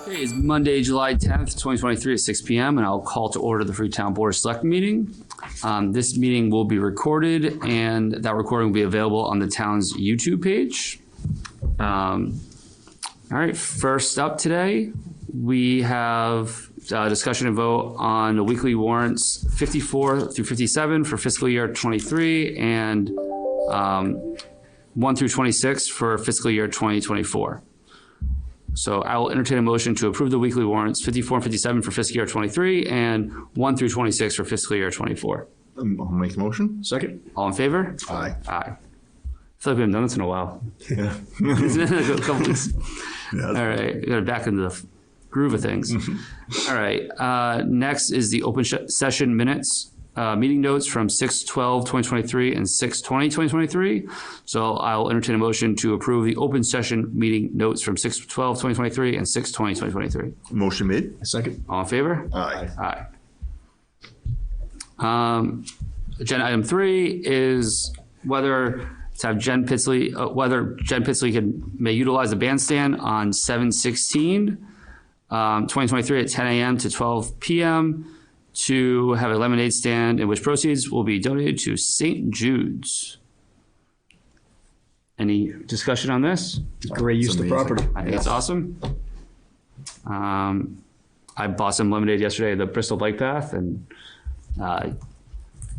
Okay, it's Monday, July 10th, 2023 at 6 p.m. and I'll call to order the Freetown Board of Selectmen meeting. This meeting will be recorded and that recording will be available on the town's YouTube page. All right, first up today, we have discussion and vote on the weekly warrants 54 through 57 for fiscal year 23 and 1 through 26 for fiscal year 2024. So I will entertain a motion to approve the weekly warrants 54 and 57 for fiscal year 23 and 1 through 26 for fiscal year 24. I'll make the motion. Second. All in favor? Aye. Aye. I feel like we haven't done this in a while. Yeah. It's been a couple weeks. Yeah, All right, we got back into the groove of things. All right, next is the open session minutes, meeting notes from 6/12/2023 and 6/20/2023. So I'll entertain a motion to approve the open session meeting notes from 6/12/2023 and 6/20/2023. Motion made. Second. All in favor? Aye. Aye. Agenda item 3 is whether Jen Pitsley may utilize the bandstand on 7/16/2023 at 10 a.m. to 12 p.m. to have a lemonade stand in which proceeds will be donated to St. Jude's. Any discussion on this? Great use of the property. I think it's awesome. I bought some lemonade yesterday at the Bristol Bike Path and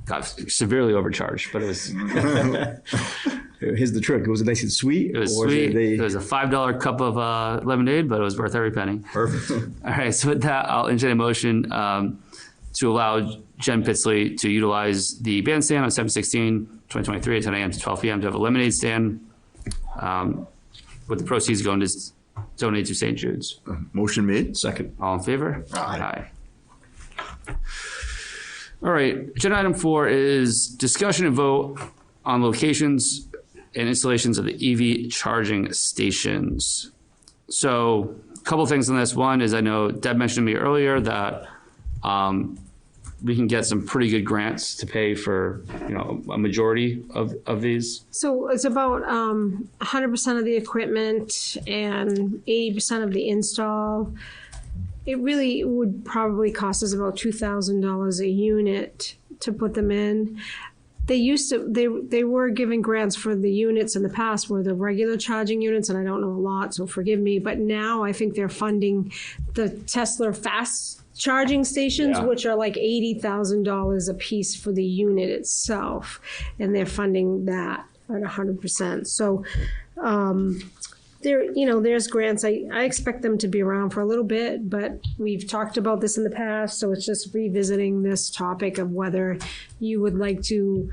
got severely overcharged, but it was Here's the trick. Was it nice and sweet? it was or sweet. It It was a $5 cup of lemonade, but it was worth every penny. Perfect. All right, so with that, I'll entertain a motion to allow Jen Pitsley to utilize the bandstand on 7/16/2023 at 10 a.m. to 12 p.m. to have a lemonade stand with the proceeds going to donate to St. Jude's. Motion made. Second. All in favor? Aye. All right, agenda item 4 is discussion and vote on locations and installations of the EV charging stations. So a couple things on this. One is I know Deb mentioned to me earlier that we can get some pretty good grants to pay for, a majority of these. So it's about 100% of the equipment and 80% of the install. It really would probably cost us about $2,000 a unit to put them in. They were giving grants for the units in the past were the regular charging units, and I don't know a lot, so forgive me. But now I think they're funding the Tesla fast charging stations, Yeah. which are like $80,000 a piece for the unit itself, and they're funding that at 100%. So there's grants. I expect them to be around for a little bit, but we've talked about this in the past, so it's just revisiting this topic of whether you would like to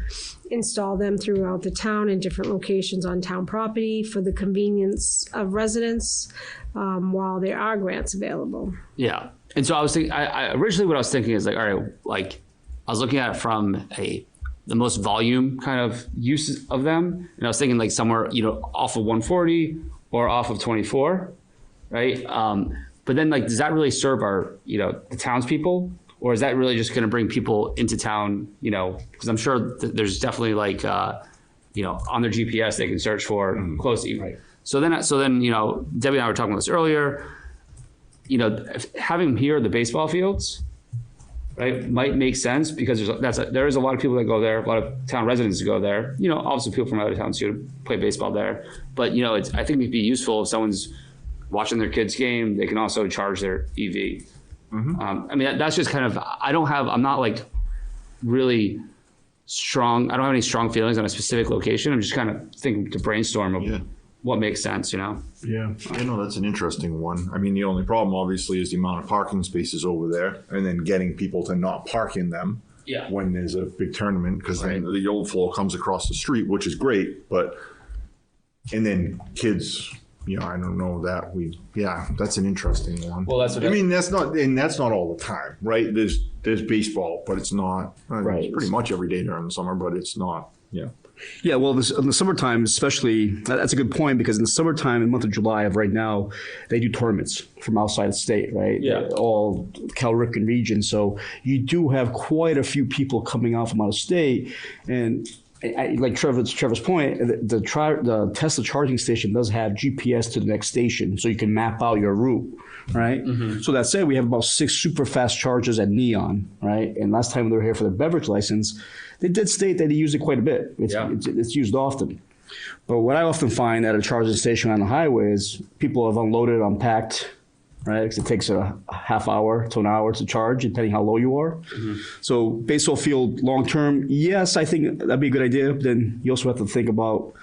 install them throughout the town in different locations on town property for the convenience of residents while there are grants available. Yeah. And so I was thinking, I originally what I was thinking is like, all right, like I was looking at it from the most volume kind of use of them. And I was thinking like somewhere, off of 140 or off of 24, right? But then like, does that really serve our, the townspeople? Or is that really just going to bring people into town, because I'm sure there's definitely like, on their GPS, they can search for close. Right. So then, Debbie and I were talking about this earlier, having here the baseball fields, right, might make sense because there is a lot of people that go there, a lot of town residents that go there. Obviously people from other towns too play baseball there. But I think it'd be useful if someone's watching their kids' game, they can also charge their EV. Mm-hmm. That's just kind of I'm not like really strong. I don't have any strong feelings on a specific location. I'm just kind of thinking to brainstorm of what makes sense. Yeah. That's an interesting one. The only problem obviously is the amount of parking spaces over there and then getting people to not park in them when there's a big tournament because then the overflow comes across the street, which is great, and then kids, I don't know that that's an interesting one. Well, that's what that's not all the time, right? There's baseball, but it's not, it's pretty much every day during the summer, but it's not, Yeah, well, in the summertime, especially, that's a good point because in the summertime, in the month of July of right now, they do tournaments from outside the state, right? Yeah. All Cal Ripken region. So you do have quite a few people coming out from out of state. And like Trevor's point, the Tesla charging station does have GPS to the next station, so you can map out your route, right? So that said, we have about 6 super fast chargers at Neon, right? And last time they were here for their beverage license, they did state that they use it quite a bit. It's used often. But what I often find at a charging station on the highway is people have unloaded, unpacked, right? Because it takes a half hour to an hour to charge, depending how low you are. So baseball field long term, yes, I think that'd be a good idea. But then you also have to think about,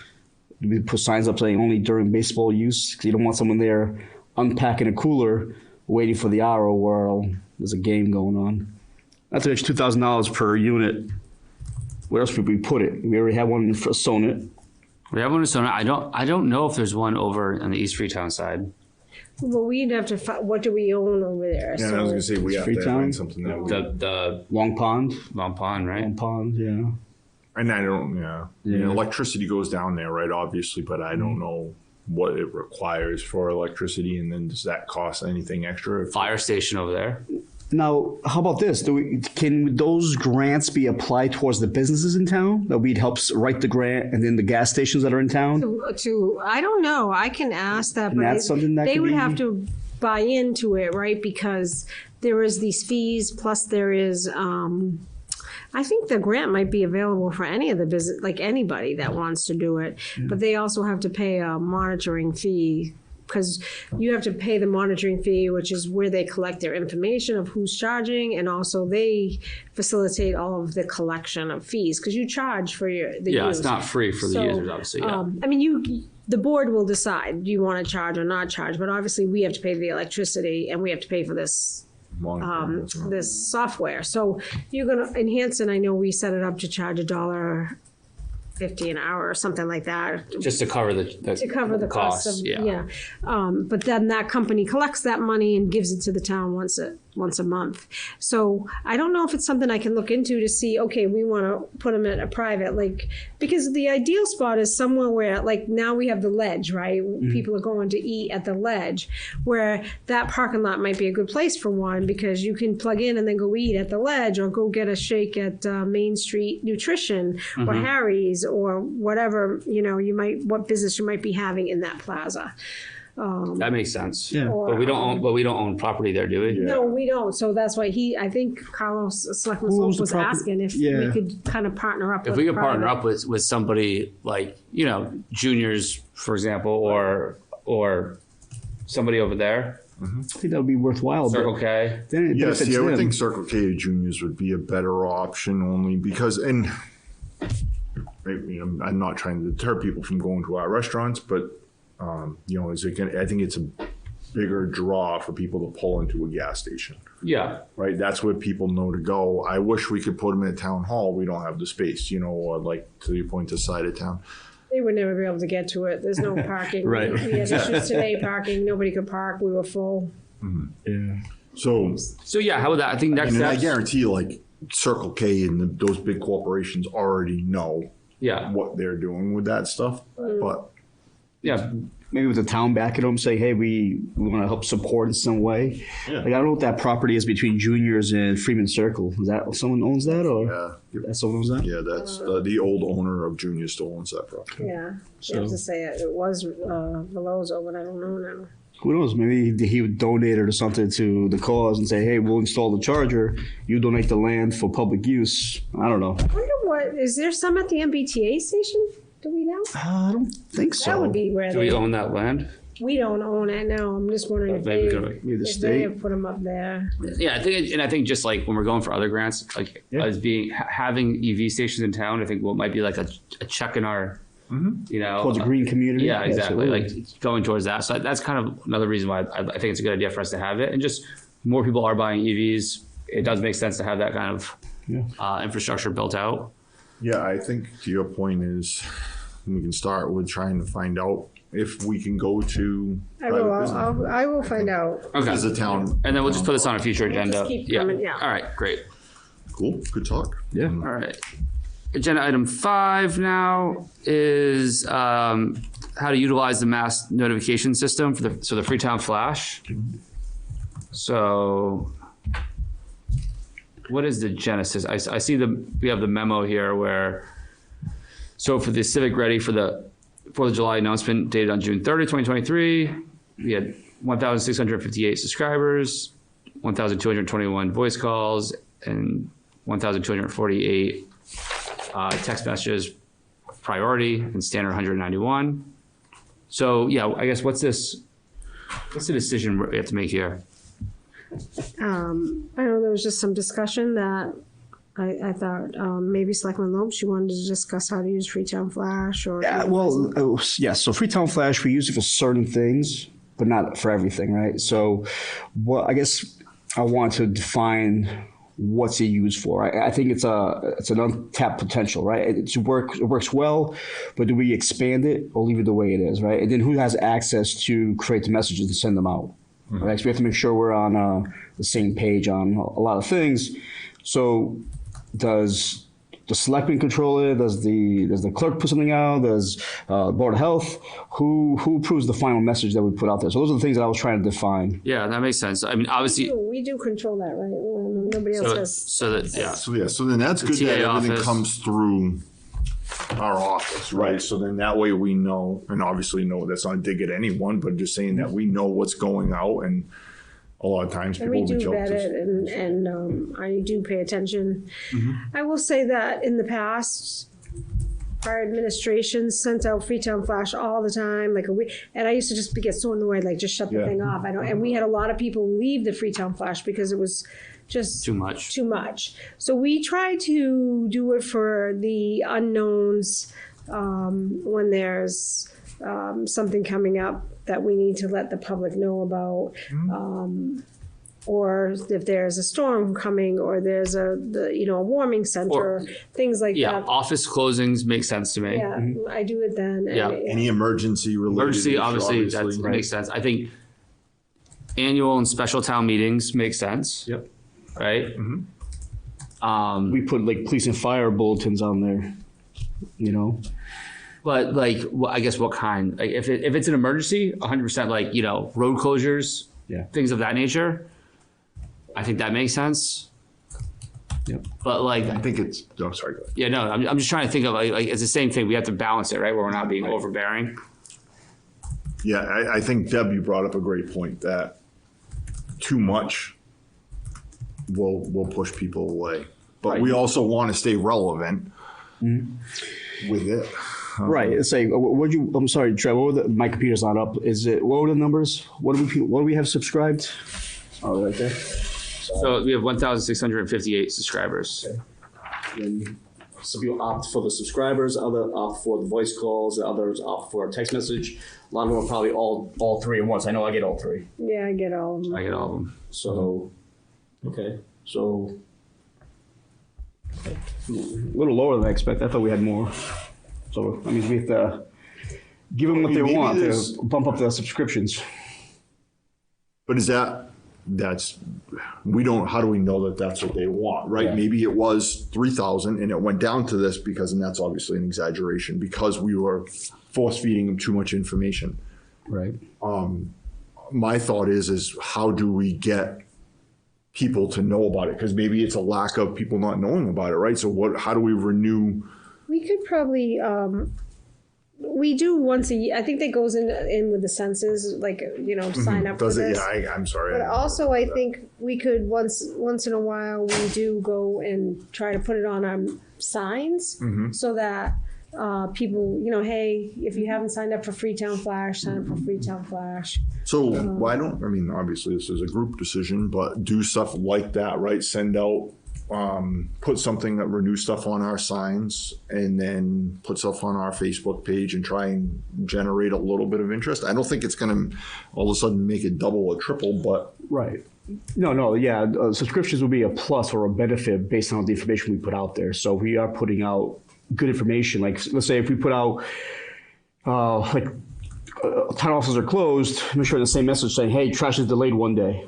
we put signs up saying only during baseball use, because you don't want someone there unpacking a cooler, waiting for the hour while there's a game going on. That's an extra $2,000 per unit. Where else would we put it? We already have one for Sonnet. We have one in Sonnet. I don't know if there's one over on the East Freetown side. Well, we'd have to, what do we own over there? Yeah, I was gonna say we have to Freetown? find something that we, The Long Pond. Long Pond, right? Long Pond, yeah. and I don't, You know, electricity goes down there, right? Obviously, but I don't know what it requires for electricity, and then does that cost anything extra? Fire station over there. Now, how about this? Can those grants be applied towards the businesses in town? That we'd help write the grant, and then the gas stations that are in town? I don't know. I can ask that, but that's something that they could would be- have to buy into it, right? Because there is these fees, plus there is, I think the grant might be available for any of the business, like anybody that wants to do it. But they also have to pay a monitoring fee, because you have to pay the monitoring fee, which is where they collect their information of who's charging, and also they facilitate all of the collection of fees, because you charge for the use. It's not free for the So, users, obviously. Yeah. I mean, the board will decide, do you want to charge or not charge? But obviously, we have to pay the electricity, and we have to pay for this this software. So you're going to enhance it. I know we set it up to charge $1.50 an hour or something like that. Just to cover the Cost of, yeah. But then that company collects that money and gives it to the town once a month. So I don't know if it's something I can look into to see, okay, we want to put them at a private, like, because the ideal spot is somewhere where, like, now we have the ledge, right? People are going to eat at the ledge, where that parking lot might be a good place for one, because you can plug in and then go eat at the ledge, or go get a shake at Main Street Nutrition or Harry's, or whatever, what business you might be having in that plaza. That makes sense. Yeah. But we don't own property there, do we? No, we don't. So that's why I think Carlos, Selectman Who owns Slope, was the property? asking if Yeah. we could kind of partner up If with we could private. partner up with somebody like, juniors, for example, or somebody over there, I think that would be worthwhile. Circle K. Then it Yes, benefits I would them. think Circle K Juniors would be a better option, only because, and I'm not trying to deter people from going to our restaurants, but I think it's a bigger draw for people to pull into a gas station, Yeah. right? That's where people know to go. I wish we could put them at town hall. We don't have the space, or like to your point, the side of town. They would never be able to get to it. There's no parking. Right. We had issues today parking. Nobody could park. We were full. Yeah. So, So yeah, how would that? I think next and I steps. guarantee you, like Circle K and those big corporations already know Yeah. what they're doing with that stuff, but Yeah. Maybe with the town backing them, say, hey, we want to help support in some way. Yeah. Like, I don't know what that property is between Juniors and Freeman Circle. Is that someone owns that, or that someone owns that? yeah, that's the old owner of Junior still owns that property. Yeah. You have to say it was Veloso, but I don't know now. Who knows? Maybe he would donate it or something to the cause and say, hey, we'll install the charger. You donate the land for public use. I don't know. I wonder is there some at the MBTA station? Do we know? I don't think so. That would be where Do we own that land? We don't own it now. I'm just wondering if Maybe they, maybe the if state. they have put them up there. Yeah, I think just like when we're going for other grants, like as being having EV stations in town, I think what might be like a check in our, Towards a green community. Yeah, exactly. Absolutely. Like going towards that. So that's kind of another reason why I think it's a good idea for us to have it. And just more people are buying EVs. It does make sense to have that kind of infrastructure built out. Yeah, I think to your point is we can start with trying to find out if we can go to private business. I will find out. Okay. As a town. And then we'll just put this on a future agenda. keep coming, yeah. All right, great. Cool, good talk. Yeah. All right. Agenda item 5 now is how to utilize the mass notification system for the Freetown Flash. So what is the genesis? I see we have the memo here where So for the Civic Ready for the 4th of July announcement dated on June 30, 2023, we had 1,658 subscribers, 1,221 voice calls, and 1,248 text messages priority and standard 191. So yeah, I guess what's the decision we have to make here? I know there was just some discussion that I thought maybe Selectman Lopes, you wanted to discuss how to use Freetown Flash or. Yeah, well, yes. So Freetown Flash, we use it for certain things, but not for everything, right? So, I guess I want to define what's it used for. I think it's an untapped potential, right? It works well, but do we expand it or leave it the way it is, right? And then who has access to create the messages and send them out, right? So we have to make sure we're on the same page on a lot of things. So does the selectmen control it? Does the clerk put something out? Does Board of Health? Who approves the final message that we put out there? So those are the things that I was trying to define. Yeah, that makes sense. I mean, obviously, We do control that, right? Well, nobody else does. so So then that's good TA that everything office. comes through our office, right? So then that way we know, and obviously no, that's not a dig at anyone, but just saying that we know what's going out, and a lot of times And people we reach do out vet to it, and I do pay attention. I will say that in the past, our administration sent out Freetown Flash all the time, like a week, and I used to just get so annoyed, like just shut the Yeah. thing off. And we had a lot of people leave the Freetown Flash because it was just too much. So we try to do it for the unknowns when there's something coming up that we need to let the public know about, or if there's a storm coming, or there's a warming center, things like Yeah, that. office closings make sense to me. Yeah, I do it then. Yeah. any emergency related Emergency, issue, obviously, that makes sense. I think annual and special town meetings make sense. Yep. Right? We put like police and fire bulletins on there, But like, I guess what kind? Like, if it's an emergency, 100%, like, road closures, Yeah. things of that nature, I think that makes sense. Yep. But like, I think it's, oh, sorry, go ahead. yeah, no, I'm just trying to think of like it's the same thing. We have to balance it, right? Where we're not being overbearing. Yeah, I think Deb, you brought up a great point that too much will push people away. But we also want to stay relevant with it. Right. It's like, I'm sorry, Trev. My computer's not up. What were the numbers? What do we have subscribed? Oh, right there. So we have 1,658 subscribers. And some people opt for the subscribers, others opt for the voice calls, others opt for a text message. A lot of them are probably all three at once. I know I get all three. Yeah, I get all of them. I get all of them. So, okay. So, a little lower than I expect. I thought we had more. So, that means we have to give them what they Maybe want there's- to bump up the subscriptions. But how do we know that that's what they want, right? Yeah. Maybe it was 3,000 and it went down to this and that's obviously an exaggeration because we were force feeding them too much information. Right. My thought is how do we get people to know about it? Because maybe it's a lack of people not knowing about it, right? So how do we renew? We could probably, we do once a year. I think that goes in with the census, like, sign up for Does it? this. Yeah, I'm sorry. But also, I think we could once in a while we do go and try to put it on our signs so that people, hey, if you haven't signed up for Freetown Flash, sign up for Freetown Flash. So why don't, obviously this is a group decision, but do stuff like that, right? Send out, put something that renew stuff on our signs and then put stuff on our Facebook page and try and generate a little bit of interest. I don't think it's going to all of a sudden make it double or triple, but. Right. No, yeah. Subscriptions will be a plus or a benefit based on the information we put out there. So we are putting out good information. Like, let's say if we put out, town offices are closed, make sure the same message saying, hey, trash is delayed one day,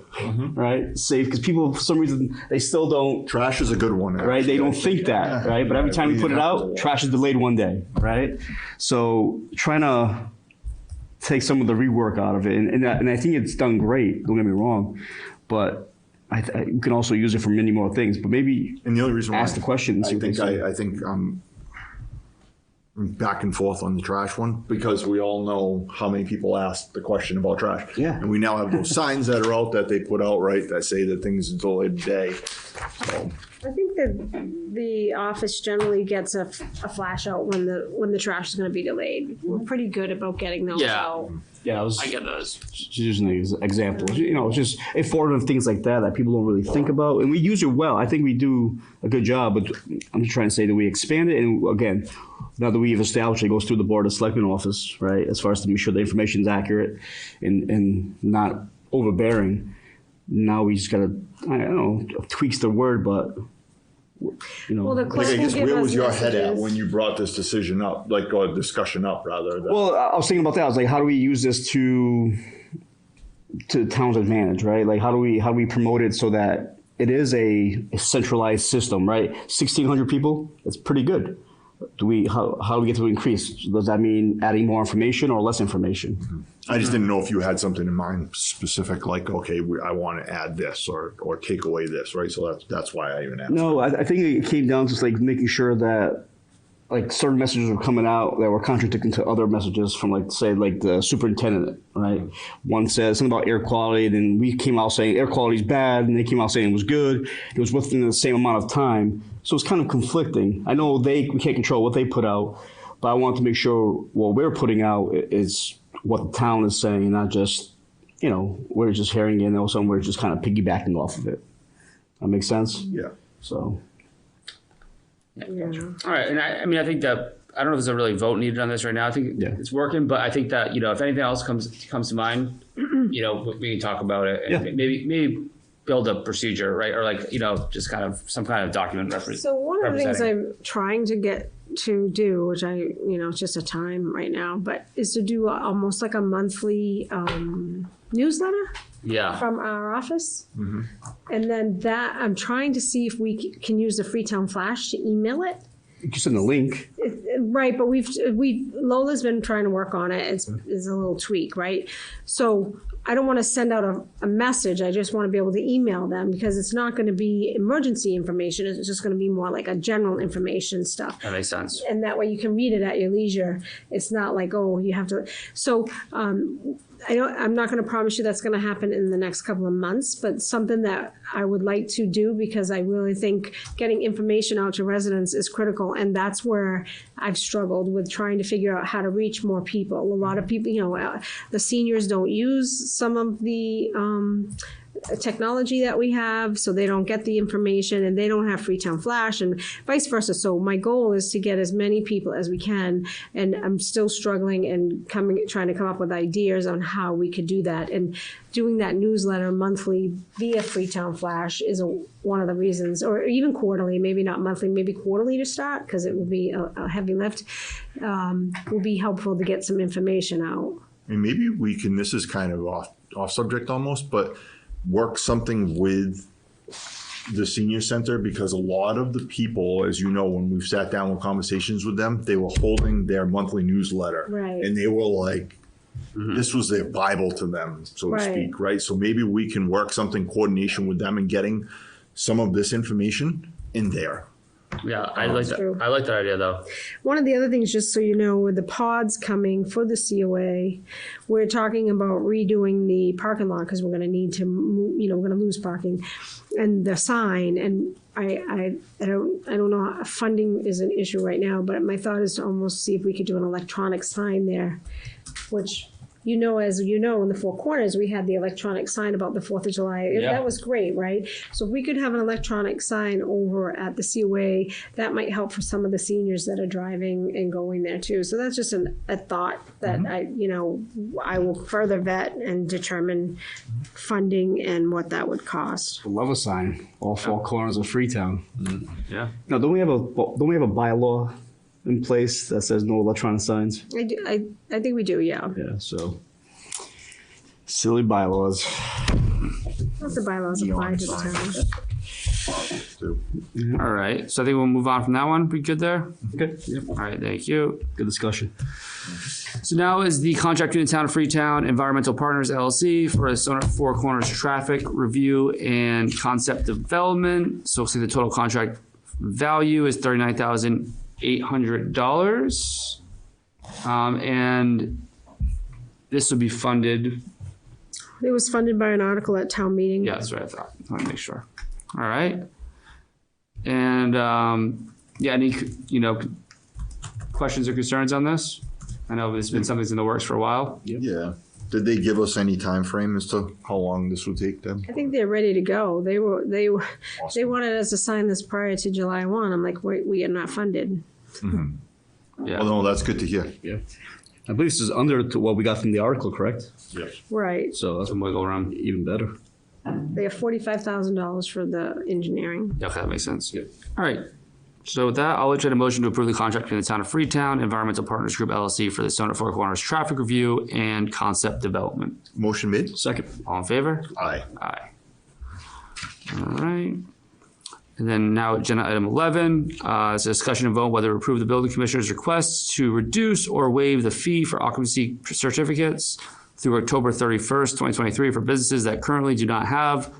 right? Safe, because people, for some reason, they still don't. Trash is a good one. Right? They don't think that, right? But every time we put it out, trash is delayed one day, right? So trying to take some of the rework out of it. And I think it's done great, don't get me wrong. But you can also use it for many more things. But maybe and the only reason ask the question and see what they say. I think back and forth on the trash one, because we all know how many people ask the question about trash. Yeah. And we now have those signs that are out that they put out, right, that say that things are delayed a day. So, I think that the office generally gets a flash out when the trash is going to be delayed. We're pretty good about getting those out. Yeah, I get those. just using an example. You know, it's just informative things like that people don't really think about, and we use it well. I think we do a good job, but I'm just trying to say that we expand it, and again, now that we've established it goes through the Board of Selectmen office, right, as far as to make sure the information is accurate and not overbearing. Now we just gotta, I don't know, tweaks the word, but you know. Well, the like, clerk I will guess, give where us was your head at messages. when you brought this decision up, like, or discussion up, rather? Well, I was thinking about that. I was like, how do we use this to the town's advantage, right? Like, how do we promote it so that it is a centralized system, right? 1,600 people, that's pretty good. How do we get to increase? Does that mean adding more information or less information? I just didn't know if you had something in mind specific, like, okay, I want to add this or take away this, right? So that's why I even asked. No, I think it came down to like making sure that like certain messages were coming out that were contradicting to other messages from like say like the superintendent, right? One says something about air quality, then we came out saying air quality is bad, and they came out saying it was good. It was within the same amount of time, so it's kind of conflicting. I know we can't control what they put out, but I want to make sure what we're putting out is what the town is saying, not just we're just hearing it and also we're just kind of piggybacking off of it. That makes sense? Yeah. So. Yeah. All right, and I mean, I think that I don't know if there's a really vote needed on this right now. I think it's working, but I think that if anything else comes to mind, we can talk about it and maybe build a procedure, right? Or like just kind of some kind of document reference. So one of the things I'm trying to get to do, which it's just a time right now, but is to do almost like a monthly newsletter. Yeah. From our office. Mm-hmm. And then that I'm trying to see if we can use the Freetown Flash to email it. You can send a link. Right, but Lola's been trying to work on it. It's a little tweak, right? So I don't want to send out a message. I just want to be able to email them because it's not going to be emergency information. It's just going to be more like a general information stuff. That makes sense. And that way you can read it at your leisure. It's not like, oh, you have to. So I'm not going to promise you that's going to happen in the next couple of months, but something that I would like to do because I really think getting information out to residents is critical. And that's where I've struggled with trying to figure out how to reach more people. A lot of people, the seniors don't use some of the technology that we have, so they don't get the information and they don't have Freetown Flash and vice versa. So my goal is to get as many people as we can, and I'm still struggling and trying to come up with ideas on how we could do that. And doing that newsletter monthly via Freetown Flash is one of the reasons, or even quarterly, maybe not monthly, maybe quarterly to start, because it will be a heavy lift, will be helpful to get some information out. And maybe we can, this is kind of off subject almost, but work something with the senior center, because a lot of the people, as you know, when we've sat down with conversations with them, they were holding their monthly newsletter. Right. And they were like, this was their Bible to them, so to speak, right? So maybe we can work something coordination with them and getting some of this information in there. Yeah, I like that. True. I like that idea though. One of the other things, just so you know, with the pods coming for the COA, we're talking about redoing the parking lot because we're going to need to move, we're going to lose parking, and the sign. And I don't know. Funding is an issue right now, but my thought is to almost see if we could do an electronic sign there, which. As you know, in the Four Corners, we had the electronic sign about the 4th of July. Yeah. That was great, right? So if we could have an electronic sign over at the COA, that might help for some of the seniors that are driving and going there too. So that's just a thought that I will further vet and determine funding and what that would cost. I love a sign. All 4 corners of Freetown. Yeah. Now, don't we have a bylaw in place that says no electronic signs? I think we do, yeah. Yeah, so silly bylaws. Not the bylaws apply to the town. All right. So I think we'll move on from that one. We good there? Okay. Yep. All right. Thank you. Good discussion. So now is the contract between the town of Freetown Environmental Partners LLC for the Four Corners traffic review and concept development. So see the total contract value is $39,000 $800. And this would be funded. It was funded by an article at town meeting. Yeah, that's what I thought. I want to make sure. All right. And any questions or concerns on this? I know it's been something that's in the works for a while. Yeah. Did they give us any time frame as to how long this would take them? I think they're ready to go. They wanted us to sign this prior to July 1. I'm like, we are not funded. Mm-hmm. Yeah. Well, no, that's good to hear. Yeah. I believe this is under to what we got from the article, correct? Yes. Right. So that's Some wiggle room. even better. They have $45,000 for the engineering. Okay, that makes sense. All right. So with that, I'll entertain a motion to approve the contract between the Town of Freetown Environmental Partners Group LLC for the Stone at Four Corners traffic review and concept development. Motion made? Second. All in favor? Aye. Aye. All right. And then now agenda item 11, is a discussion and vote whether to approve the building commissioner's request to reduce or waive the fee for occupancy certificates through October 31st, 2023 for businesses that currently do not have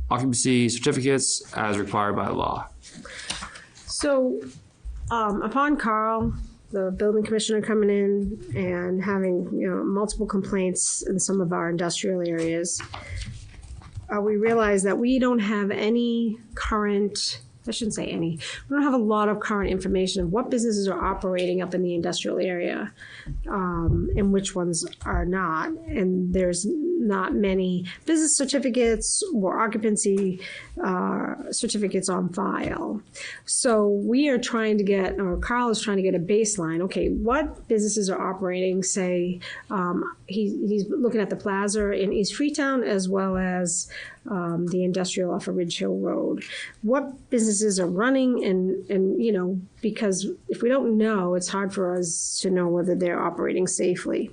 occupancy certificates as required by law. So upon Carl, the building commissioner, coming in and having multiple complaints in some of our industrial areas, we realized that we don't have any current, I shouldn't say any, we don't have a lot of current information of what businesses are operating up in the industrial area and which ones are not. And there's not many business certificates or occupancy certificates on file. So we are trying to get, or Carl is trying to get a baseline. Okay, what businesses are operating? Say he's looking at the plaza in East Freetown as well as the industrial off of Ridge Hill Road. What businesses are running and because if we don't know, it's hard for us to know whether they're operating safely.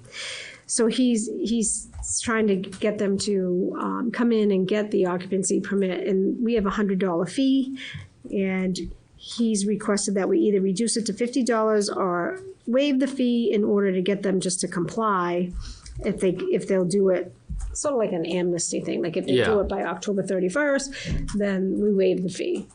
So he's trying to get them to come in and get the occupancy permit, and we have a $100 fee, and he's requested that we either reduce it to $50 or waive the fee in order to get them just to comply if they'll do it. Sort of like an amnesty thing, like if they do it by October 31st, then we waive the fee.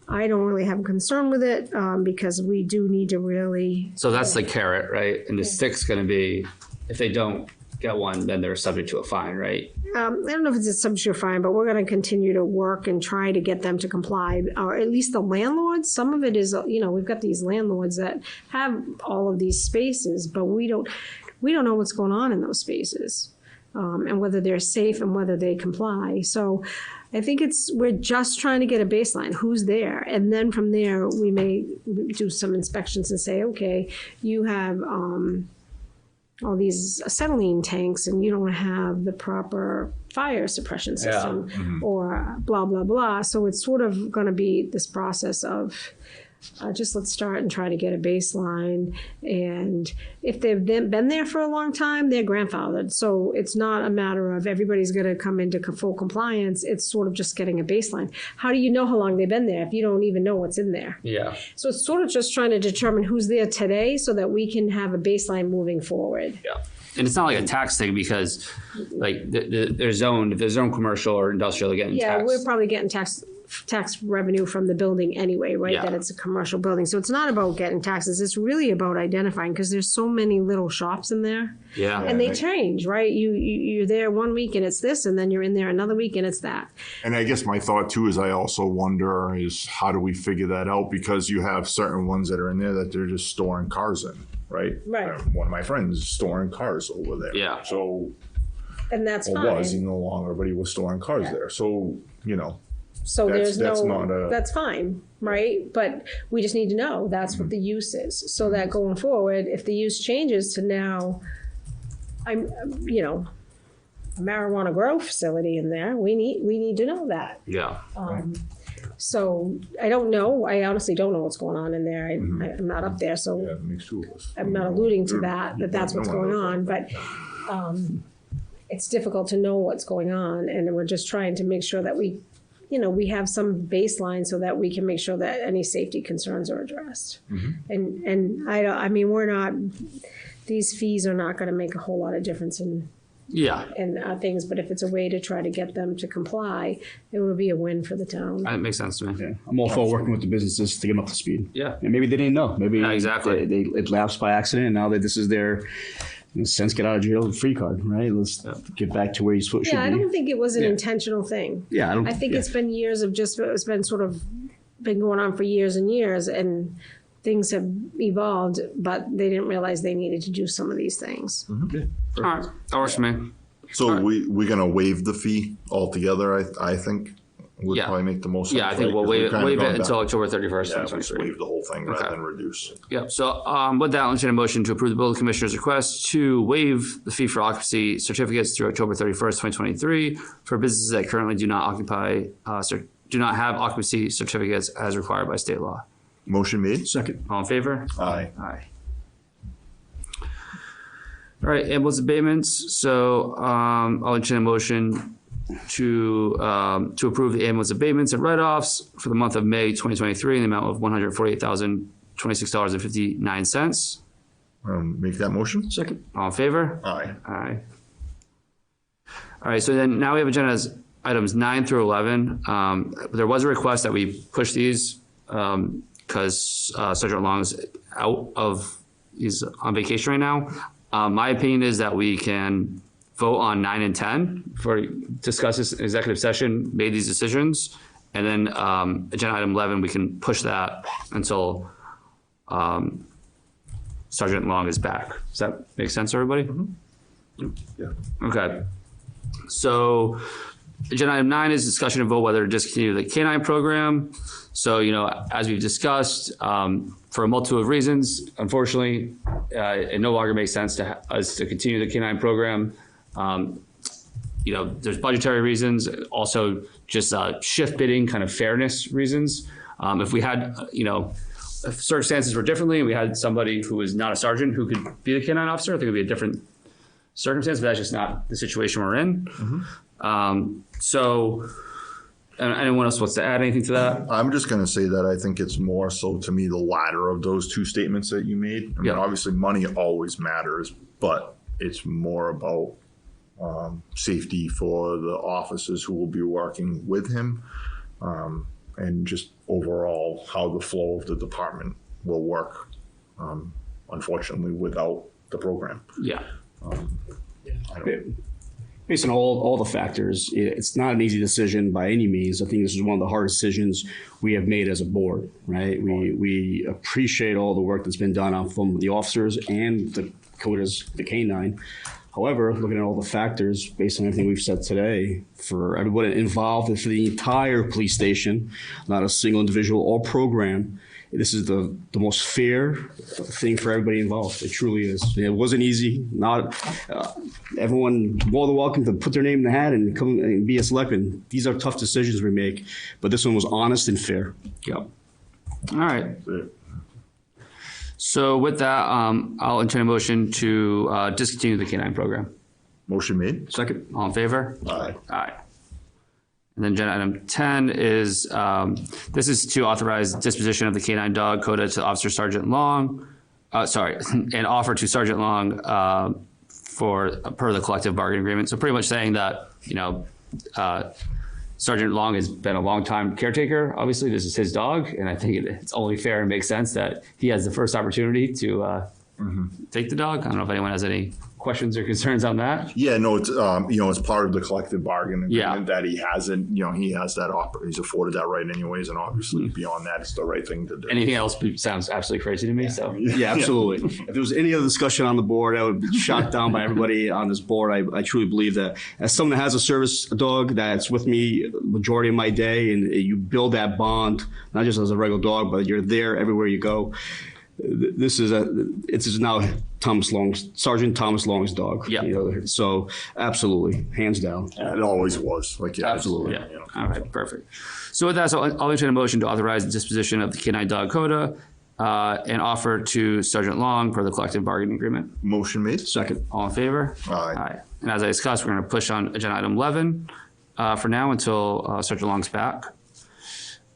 I don't really have a concern with it because we do need to really. So that's the carrot, right? And the stick's going to be, if they don't get one, then they're subject to a fine, right? I don't know if it's a subject to a fine, but we're going to continue to work and try to get them to comply, or at least the landlords. Some of it is, we've got these landlords that have all of these spaces, but we don't know what's going on in those spaces. And whether they're safe and whether they comply. So I think we're just trying to get a baseline, who's there. And then from there, we may do some inspections and say, okay, you have all these acetylene tanks and you don't have the proper fire suppression system or blah, blah, blah. So it's sort of going to be this process of just let's start and try to get a baseline. And if they've been there for a long time, they're grandfathered. So it's not a matter of everybody's going to come into full compliance. It's sort of just getting a baseline. How do you know how long they've been there if you don't even know what's in there? Yeah. So it's sort of just trying to determine who's there today so that we can have a baseline moving forward. Yeah. And it's not like a tax thing because like they're zoned, if they're zoned commercial or industrial, they're getting taxed. Yeah, we're probably getting tax revenue from the building anyway, right? That it's a commercial building. So it's not about getting taxes. It's really about identifying because there's so many little shops in there. Yeah. And they change, right? You're there one week and it's this, and then you're in there another week and it's that. And I guess my thought too is I also wonder is how do we figure that out? Because you have certain ones that are in there that they're just storing cars in, right? Right. One of my friends is storing cars over there. Yeah. So. And that's fine. Well, was he no longer, but he was storing cars there. So, So that's not that's fine, right? But we just need to know that's what the use is, so that going forward, if the use changes to now, a marijuana grow facility in there, we need to know that. Yeah. So I don't know. I honestly don't know what's going on in there. I'm not up there, so it makes two of us. I'm not alluding to that's what's going on. But it's difficult to know what's going on, and we're just trying to make sure that we have some baseline so that we can make sure that any safety concerns are addressed. And these fees are not going to make a whole lot of difference in Yeah, and things, but if it's a way to try to get them to comply, it would be a win for the town. that makes sense to me. Yeah, I'm all for working with the businesses to get them up to speed. Yeah. And maybe they didn't know. Maybe Yeah, exactly. it lapsed by accident, and now that this is their, in a sense, get out of jail free card, right? Let's get back to where you should Yeah, I be. don't think it was an intentional thing. Yeah, I think it's been years of just, it's been sort of been going on for years and years, and things have evolved, but they didn't realize they needed to do some of these things. All right, that works for me. So we're gonna waive the fee altogether, I think, would Yeah. probably make the most sense. Yeah, I think right? we'll 'Cause waive we've kinda it gone until back. October 31st, Yeah, we just 2023. waive the whole thing rather than reduce. Yep. So with that, I'll entertain a motion to approve the building commissioner's request to waive the fee for occupancy certificates through October 31st, 2023 for businesses that currently do not occupy, do not have occupancy certificates as required by state law. Motion made? Second. All in favor? Aye. Aye. All right, ambulance abatements. So I'll entertain a motion to approve the ambulance abatements and write-offs for the month of May 2023 in the amount of $148,026.59. Make that motion? Second. All in favor? Aye. Aye. All right, so then now we have agenda items 9 through 11. There was a request that we push these because Sergeant Long is he's on vacation right now. My opinion is that we can vote on 9 and 10 for discuss this in executive session, made these decisions, and then agenda item 11, we can push that until Sergeant Long is back. Does that make sense, everybody? Yeah. Okay. So agenda item 9 is discussion and vote whether to discontinue the K-9 program. So, as we've discussed, for a multitude of reasons, unfortunately, it no longer makes sense to us to continue the K-9 program. There's budgetary reasons, also just shift bidding, kind of fairness reasons. If we had, if circumstances were differently, and we had somebody who was not a sergeant who could be the K-9 officer, I think it'd be a different circumstance, but that's just not the situation we're in. So anyone else wants to add anything to that? I'm just going to say that I think it's more so to me the latter of those two statements that you made. I mean, Yeah. obviously money always matters, but it's more about safety for the officers who will be working with him, and just overall how the flow of the department will work, unfortunately, without the program. Yeah. Based on all the factors, it's not an easy decision by any means. I think this is one of the hardest decisions we have made as a board, right? We appreciate all the work that's been done from the officers and the CODAs, the K-9. However, looking at all the factors, based on everything we've said today, for everybody involved and for the entire police station, not a single individual or program, this is the most fair thing for everybody involved. It truly is. It wasn't easy. Not everyone more than welcome to put their name in the hat and come and be a selectman. These are tough decisions we make, but this one was honest and fair. Yep. All right. So with that, I'll entertain a motion to discontinue the K-9 program. Motion made? Second. All in favor? Aye. Aye. And then agenda item 10 is, this is to authorize disposition of the K-9 dog CODA to Officer Sergeant Long, and offer to Sergeant Long per the collective bargaining agreement. So pretty much saying that, Sergeant Long has been a long-time caretaker. Obviously, this is his dog, and I think it's only fair and makes sense that he has the first opportunity to take the dog. I don't know if anyone has any questions or concerns on that. Yeah, no, it's it's part of the collective bargain agreement Yeah. that he hasn't, he has that he's afforded that right anyways, and obviously beyond that, it's the right thing to do. Anything else sounds absolutely crazy to me. So Yeah, absolutely. If there was any other discussion on the board, I would be shot down by everybody on this board. I truly believe that as someone that has a service dog that's with me majority of my day, and you build that bond, not just as a regular dog, but you're there everywhere you go. This is now Sergeant Thomas Long's dog. Yeah. So absolutely, hands down. It always was. Absolutely. yeah. All right, perfect. So with that, I'll entertain a motion to authorize the disposition of the K-9 dog CODA and offer to Sergeant Long per the collective bargaining agreement. Motion made? Second. All in favor? Aye. And as I discussed, we're going to push on agenda item 11 for now until Sergeant Long's back.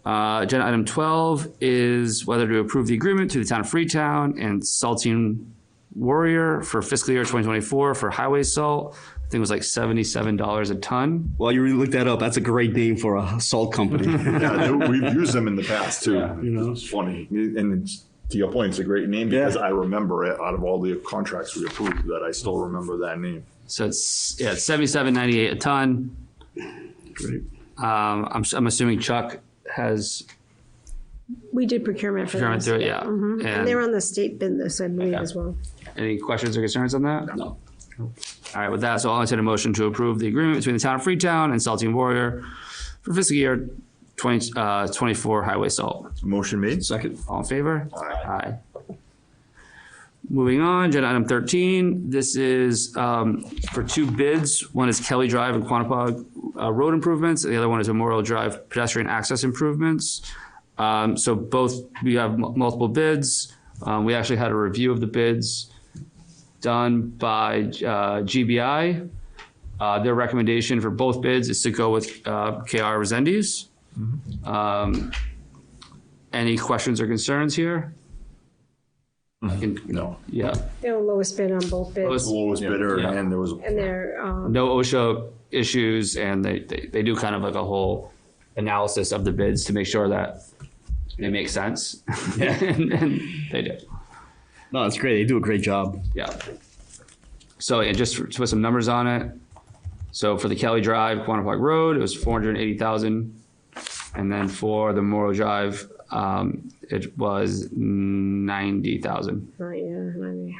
Agenda item 12 is whether to approve the agreement to the town of Freetown and Saltine Warrior for fiscal year 2024 for highway salt. I think it was like $77 a ton. Well, you really looked that up. That's a great name for a salt company. Yeah, we've used them in the past too. It's funny, and it's, to your point, it's a great name because I remember it out of all the contracts we approved. That I still remember that name. So it's $77.98 a ton. Great. I'm assuming Chuck has We did procurement for them. procurement through it, yeah. And they're on the state bid list, I believe, as well. Any questions or concerns on that? No. All right, with that, so I'll entertain a motion to approve the agreement between the town of Freetown and Saltine Warrior for fiscal year 2024 highway salt. Motion made. Second. All in favor? Aye. Moving on, agenda item 13. This is for two bids. One is Kelly Drive and Quanapug road improvements. The other one is Memorial Drive pedestrian access improvements. So both, we have multiple bids. We actually had a review of the bids done by GBI. Their recommendation for both bids is to go with KR Resendes. Any questions or concerns here? No. Yeah. They're the lowest bid on both bids. The lowest bidder, Yeah. and there was And they're, No OSHA issues, and they do kind of like a whole analysis of the bids to make sure that they make sense. and they do. No, that's great. They do a great job. Yeah. So yeah, just to put some numbers on it. So for the Kelly Drive, Quanapug Road, it was $480,000. And then for the Memorial Drive, it was $90,000. maybe.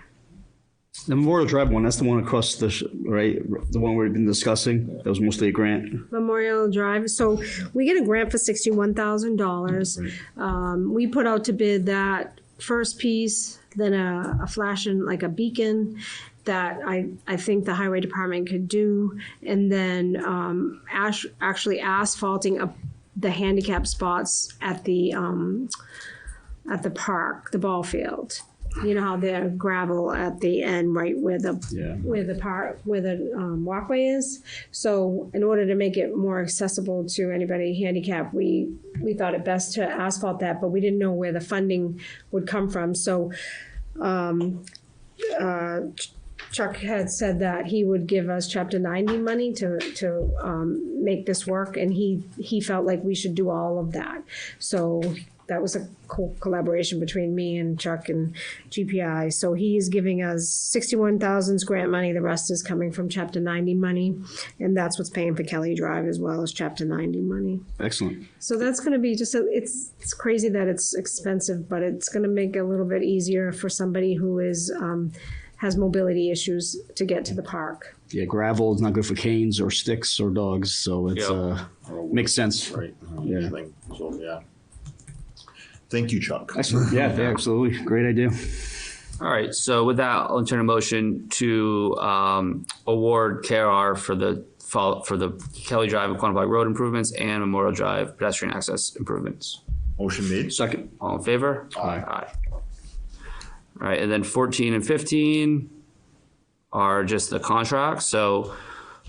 The Memorial Drive one, that's the one across the, right, the one we've been discussing. That was mostly a grant. Memorial Drive. So we get a grant for $61,000. We put out to bid that first piece, then a flashing, like a beacon that I think the highway department could do. And then actually asphalting up the handicap spots at the park, the ball field. You know how they're gravel at the end, right where the walkway is. So in order to make it more accessible to anybody handicapped, we thought it best to asphalt that, but we didn't know where the funding would come from. So Chuck had said that he would give us Chapter 90 money to make this work, and he felt like we should do all of that. So that was a cool collaboration between me and Chuck and GPI. So he's giving us 61,000 grant money. The rest is coming from Chapter 90 money, and that's what's paying for Kelly Drive as well as Chapter 90 money. Excellent. So that's going to be just it's crazy that it's expensive, but it's going to make it a little bit easier for somebody who is has mobility issues to get to the park. Yeah, gravel is not good for canes or sticks or dogs, so it's makes sense. right. Yeah. So yeah. Thank you, Chuck. Excellent. Yeah, absolutely. Great idea. All right. So with that, I'll enter a motion to award KR for the Kelly Drive and Quanapug Road improvements and Memorial Drive pedestrian access improvements. Motion made. Second. All in favor? Aye. Aye. All right. And then 14 and 15 are just the contracts. So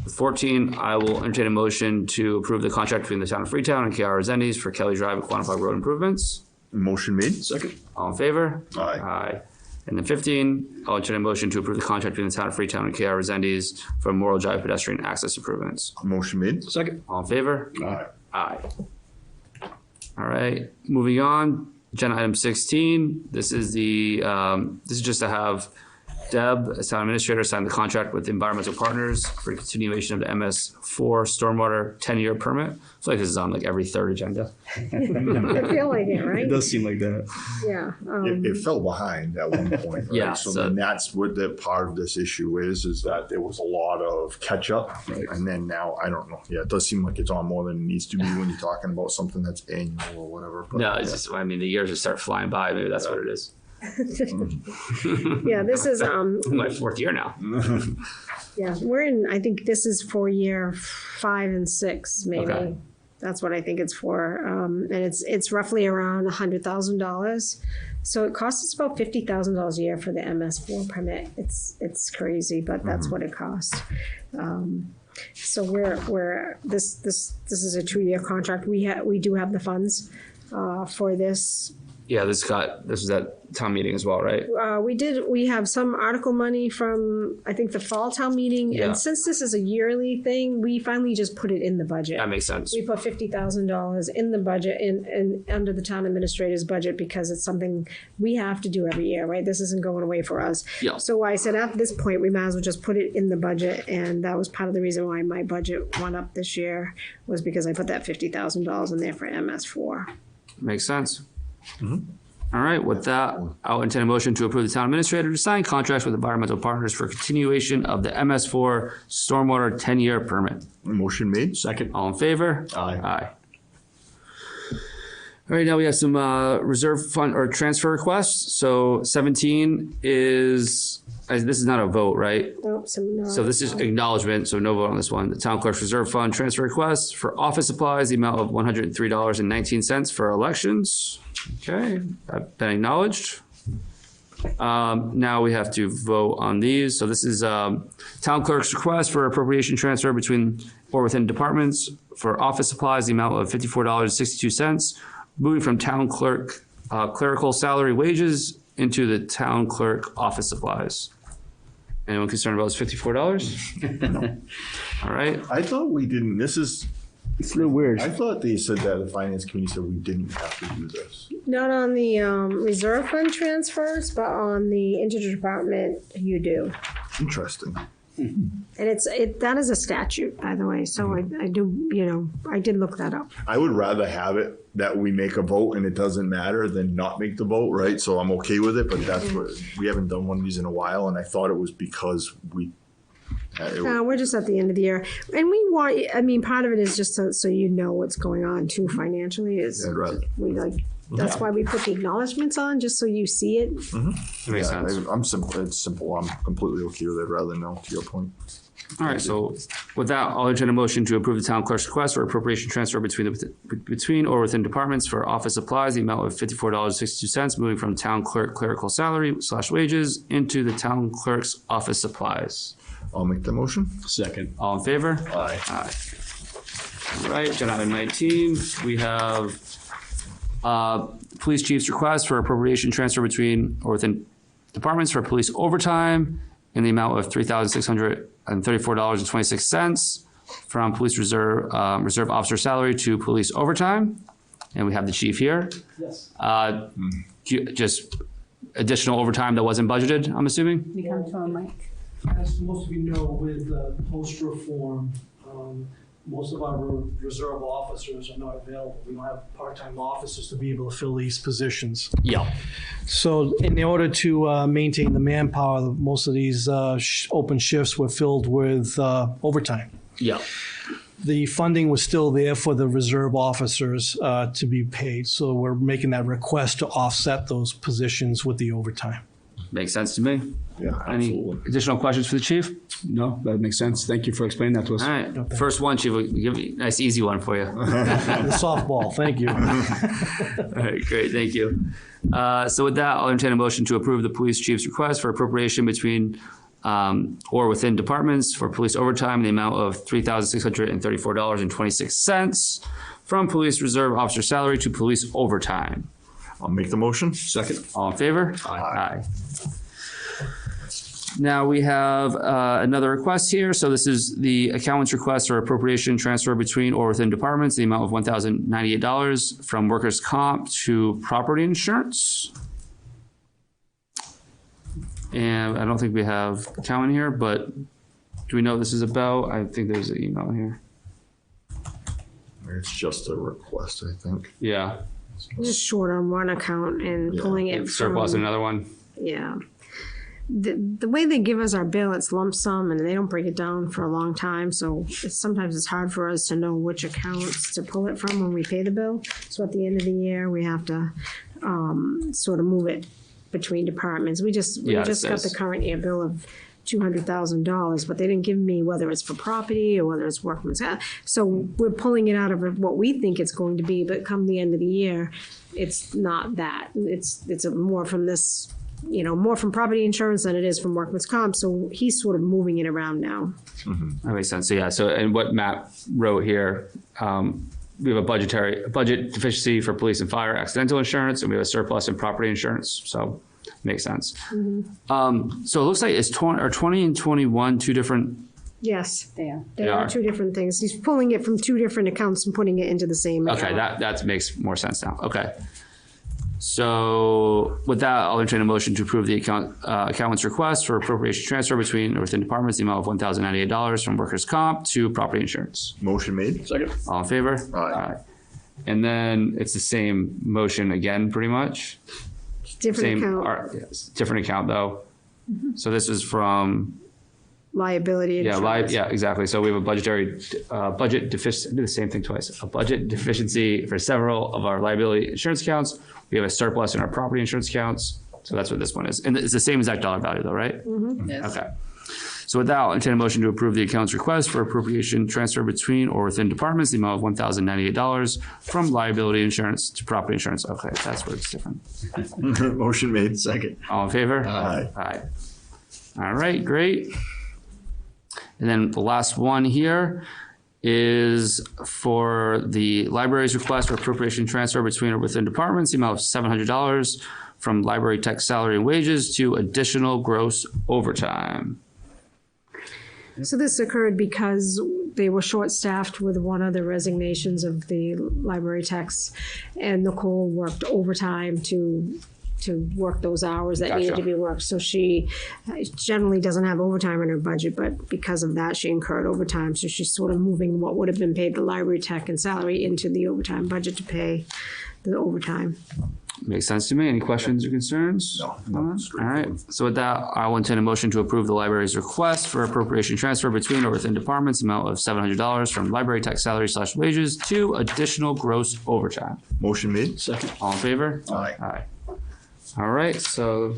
with 14, I will entertain a motion to approve the contract between the town of Freetown and KR Resendes for Kelly Drive and Quanapug Road improvements. Motion made. Second. All in favor? Aye. Aye. And then 15, I'll entertain a motion to approve the contract between the town of Freetown and KR Resendes for Memorial Drive pedestrian access improvements. Motion made. Second. All in favor? Aye. Aye. All right, moving on, agenda item 16. This is just to have Deb, as town administrator, sign the contract with environmental partners for continuation of the MS4 stormwater 10-year permit. I feel like this is on like every third agenda. I feel like it, right? It does seem like that. Yeah. It fell behind at one point, right? Yeah, So so- then that's what the part of this issue is that there was a lot of catch up. Right. And then now, I don't know. Yeah, it does seem like it's on more than it needs to be when you're talking about something that's annual or whatever. But No, it's just, I mean, the years just start flying by. Maybe that's what it is. Yeah, this is My fourth year now. yeah, we're in, I think this is for year 5 and 6, maybe. Okay. That's what I think it's for. And it's roughly around $100,000. So it costs us about $50,000 a year for the MS4 permit. It's crazy, but that's what it costs. So we're this is a 2-year contract. We do have the funds for this Yeah, this was at town meeting as well, right? We have some article money from, I think, the fall town meeting. Yeah. And since this is a yearly thing, we finally just put it in the budget. That makes sense. We put $50,000 in the budget and under the town administrator's budget because it's something we have to do every year, right? This isn't going away for us. Yeah. So I said at this point, we might as well just put it in the budget. And that was part of the reason why my budget went up this year, was because I put that $50,000 in there for MS4. Makes sense. All right, with that, I'll entertain a motion to approve the town administrator to sign contracts with environmental partners for continuation of the MS4 stormwater 10-year permit. Motion made. Second. All in favor? Aye. Aye. All right, now we have some reserve fund or transfer requests. So 17 is, this is not a vote, right? Nope, no. So this is acknowledgement, so no vote on this one. The town clerk's reserve fund transfer request for office supplies, the amount of $103.19 for elections. Okay, that's been acknowledged. Now we have to vote on these. So this is town clerk's request for appropriation transfer between or within departments for office supplies, the amount of $54.62, moving from town clerk clerical salary wages into the town clerk office supplies. Anyone concerned about this $54? No. All right. I thought we didn't. It's a little weird. I thought they said that the finance committee said we didn't have to do this. Not on the reserve fund transfers, but on the interdepartment, you do. Interesting. And that is a statute, by the way. So I do, I did look that up. I would rather have it that we make a vote and it doesn't matter than not make the vote, right? So I'm okay with it, but that's what, we haven't done one of these in a while, and I thought it was because we. No, we're just at the end of the year, and we want. I mean, part of it is just so you know what's going on too financially. Is I'd rather. we like. That's why we put the acknowledgements on, just so you see it. Makes sense. I'm simple. It's simple. I'm completely okay with it. I'd rather know, to your point. All right, so with that, I'll entertain a motion to approve the town clerk's request for appropriation transfer between or within departments for office supplies, the amount of $54.62, moving from town clerk clerical salary / wages into the town clerk's office supplies. I'll make the motion. Second. All in favor? Aye. Aye. All right, agenda item 19, we have police chief's request for appropriation transfer between or within departments for police overtime in the amount of $3,634.26 from police reserve officer salary to police overtime. And we have the chief here. Yes. Just additional overtime that wasn't budgeted, I'm assuming? You come to a mic. As most of you know, with post reform, most of our reserve officers are not available. We don't have part-time officers to be able to fill these positions. Yeah. So in order to maintain the manpower, most of these open shifts were filled with overtime. Yeah. The funding was still there for the reserve officers to be paid. So we're making that request to offset those positions with the overtime. Makes sense to me. Yeah, Any absolutely. additional questions for the chief? No, that makes sense. Thank you for explaining that to us. All right, first one, chief, we'll give you a nice easy one for you. The softball, thank you. All right, great, thank you. So with that, I'll entertain a motion to approve the police chief's request for appropriation between or within departments for police overtime in the amount of $3,634.26 from police reserve officer salary to police overtime. I'll make the motion. Second. All in favor? Aye. Now we have another request here. So this is the accountant's request for appropriation transfer between or within departments, the amount of $1,098 from workers' comp to property insurance. And I don't think we have accountant here, but do we know what this is about? I think there's an email here. It's just a request, I think. Yeah. Just short on one account and pulling it Surplus from, another one. yeah. The way they give us our bill, it's lump sum, and they don't break it down for a long time. So sometimes it's hard for us to know which accounts to pull it from when we pay the bill. So at the end of the year, we have to sort of move it between departments. We just got the current year bill of $200,000, but they didn't give me whether it's for property or whether it's workman's. So we're pulling it out of what we think it's going to be, but come the end of the year, it's not that. It's more from this, more from property insurance than it is from workman's comp. So he's sort of moving it around now. That makes sense. So yeah, and what Matt wrote here, we have a budget deficiency for police and fire accidental insurance, and we have a surplus in property insurance. So makes sense. So it looks like it's 20 and 21, two different. Yes, They are. they are two different things. He's pulling it from two different accounts and putting it into the same account. Okay, that makes more sense now. Okay. So with that, I'll entertain a motion to approve the accountant's request for appropriation transfer between or within departments, the amount of $1,098 from workers' comp to property insurance. Motion made. Second. All in favor? Aye. And then it's the same motion again, pretty much. Different account, Yes, different account though. So this is from, liability insurance. yeah, exactly. So we have a budget deficiency, do the same thing twice. A budget deficiency for several of our liability insurance accounts. We have a surplus in our property insurance accounts. So that's what this one is. And it's the same exact dollar value though, right? Yes. Okay. So with that, I'll entertain a motion to approve the account's request for appropriation transfer between or within departments, the amount of $1,098 from liability insurance to property insurance. Okay, that's where it's different. Motion made. Second. All in favor? Aye. Aye. All right, great. And then the last one here is for the library's request for appropriation transfer between or within departments, the amount of $700 from library tech salary and wages to additional gross overtime. So this occurred because they were short-staffed with one of the resignations of the library techs, and Nicole worked overtime to work those hours that needed Gotcha. to be worked. So she generally doesn't have overtime in her budget, but because of that, she incurred overtime. So she's sort of moving what would have been paid the library tech and salary into the overtime budget to pay the overtime. Makes sense to me. Any questions or concerns? No, All straightforward. right. So with that, I will intend a motion to approve the library's request for appropriation transfer between or within departments, amount of $700 from library tech salary / wages to additional gross overtime. Motion made. Second. All in favor? Aye. Aye. All right. So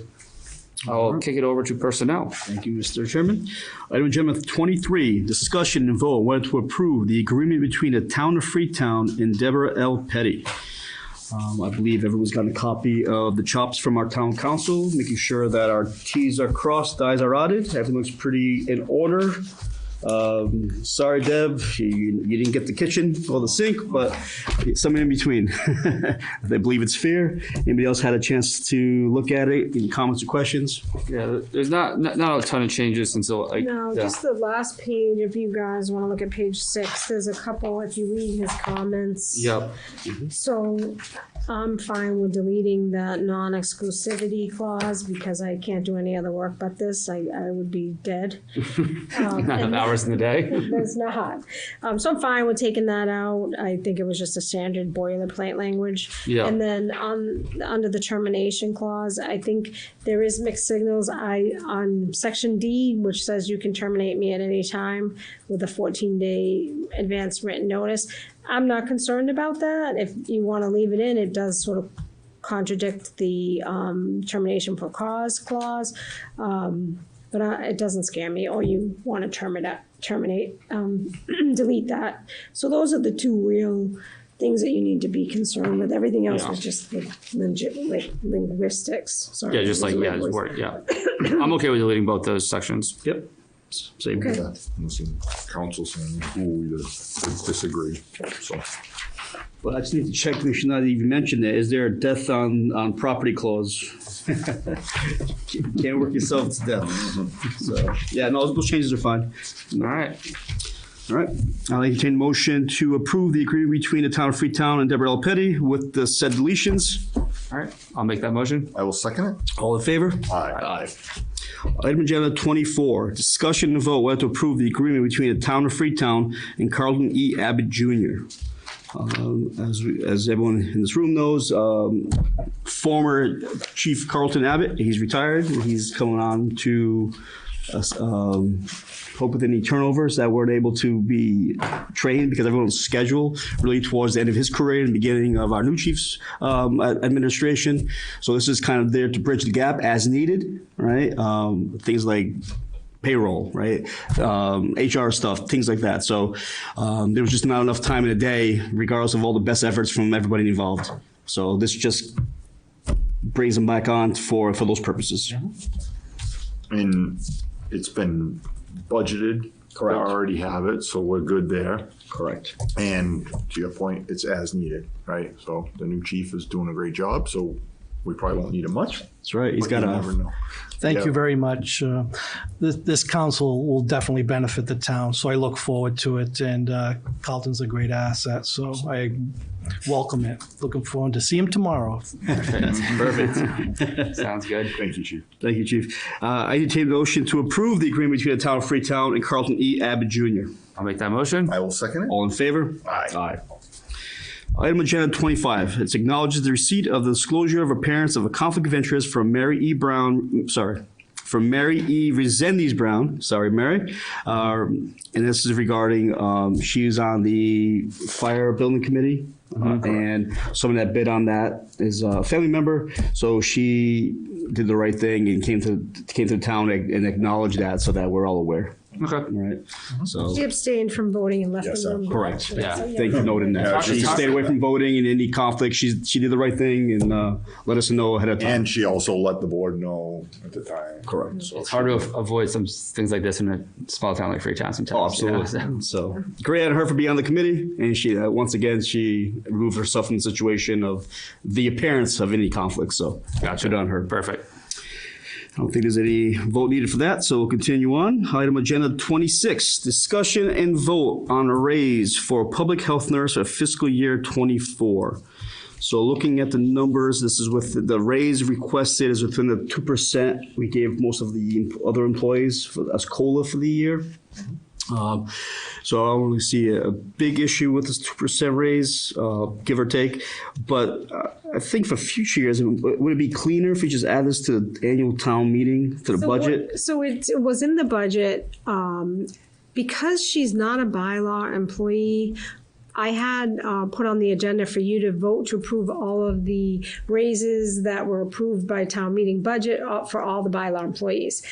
I'll kick it over to personnel. Thank you, Mr. Chairman. Item agenda 23, discussion and vote whether to approve the agreement between the town of Freetown and Deborah L. Petty. I believe everyone's gotten a copy of the chops from our town council, making sure that our Ts are crossed, Is are dotted. Everything looks pretty in order. Sorry, Deb, you didn't get the kitchen or the sink, but something in between. I believe it's fair. Anybody else had a chance to look at it? Any comments or questions? Yeah, there's not a ton of changes since No, just the last page, if you guys want to look at page 6, there's a couple, if you read his comments. Yep. So I'm fine with deleting that non-exclusivity clause because I can't do any other work but this. I would be dead. Not enough hours in the day. There's not. So I'm fine with taking that out. I think it was just a standard boilerplate language. Yeah. And then under the termination clause, I think there is mixed signals. On section D, which says you can terminate me at any time with a 14-day advance written notice. I'm not concerned about that. If you want to leave it in, it does sort of contradict the termination for cause clause. But it doesn't scare me. Or you want to terminate, delete that. So those are the two real things that you need to be concerned with. Everything else was just like linguistics. Sorry. Yeah, just like, yeah, it's word, yeah. I'm okay with deleting both those sections. Yep. Same. Okay. Listen, council saying, ooh, we disagree, so. Well, I just need to check to make sure not even mentioned it. Is there a death on property clause? Can't work yourself to death. So, yeah, no, those changes are fine. All right. All right. I'll entertain a motion to approve the agreement between the town of Freetown and Deborah L. Petty with the said deletions. All right. I'll make that motion. I will second it. All in favor? Aye. Item agenda 24, discussion and vote whether to approve the agreement between the town of Freetown and Carlton E. Abbott Jr. As everyone in this room knows, former Chief Carlton Abbott, he's retired. He's coming on to hope with any turnovers that weren't able to be trained because everyone's schedule really towards the end of his career and beginning of our new chief's administration. So this is kind of there to bridge the gap as needed, right? Things like payroll, right? HR stuff, things like that. So there was just not enough time in the day, regardless of all the best efforts from everybody involved. So this just brings them back on for those purposes. And it's been budgeted Correct. They already have it, so we're good there. Correct. And to your point, it's as needed, right? So the new chief is doing a great job, so we probably won't need him much. That's right. He's But got you a. never know. Thank Yeah. you very much. This council will definitely benefit the town, so I look forward to it. And Carlton's a great asset, so I welcome it. Looking forward to see him tomorrow. Perfect. Sounds good. Thank you, chief. Thank you, Chief. I entertain a motion to approve the agreement between the town of Freetown and Carlton E. Abbott Jr. I'll make that motion. I will second it. All in favor? Aye. Item agenda 25. It acknowledges the receipt of the disclosure of appearance of a conflict of interest from Mary E. Resendiz Brown. Sorry, Mary. And this is regarding, she's on the fire building committee. And someone that bid on that is a family member. So she did the right thing and came to the town and acknowledged that so that we're all aware. Okay. All right. So. She abstained from voting and left Yes, the room. Correct. Yeah. So, Thank you for noting that. Yeah, She she's- stayed away from voting and any conflict. She did the right thing and let us know ahead of time. And she also let the board know at the time. Correct. So It's hard to avoid some things like this in a small town like Freetown sometimes. Oh, you know, absolutely. so. So great on her for being on the committee, and she once again she removed herself from the situation of the appearance of any conflict. So Gotcha. good on her. Perfect. I don't think there's any vote needed for that, so we'll continue on. Item agenda 26, discussion and vote on a raise for public health nurse for fiscal year 24. So looking at the numbers, this is with the raise requested is within the 2% we gave most of the other employees as COLA for the year. So I don't really see a big issue with this 2% raise, give or take. But I think for future years, would it be cleaner if we just add this to the annual town meeting, to the budget? So it was in the budget. Because she's not a bylaw employee, I had put on the agenda for you to vote to approve all of the raises that were approved by town meeting budget for all the bylaw employees.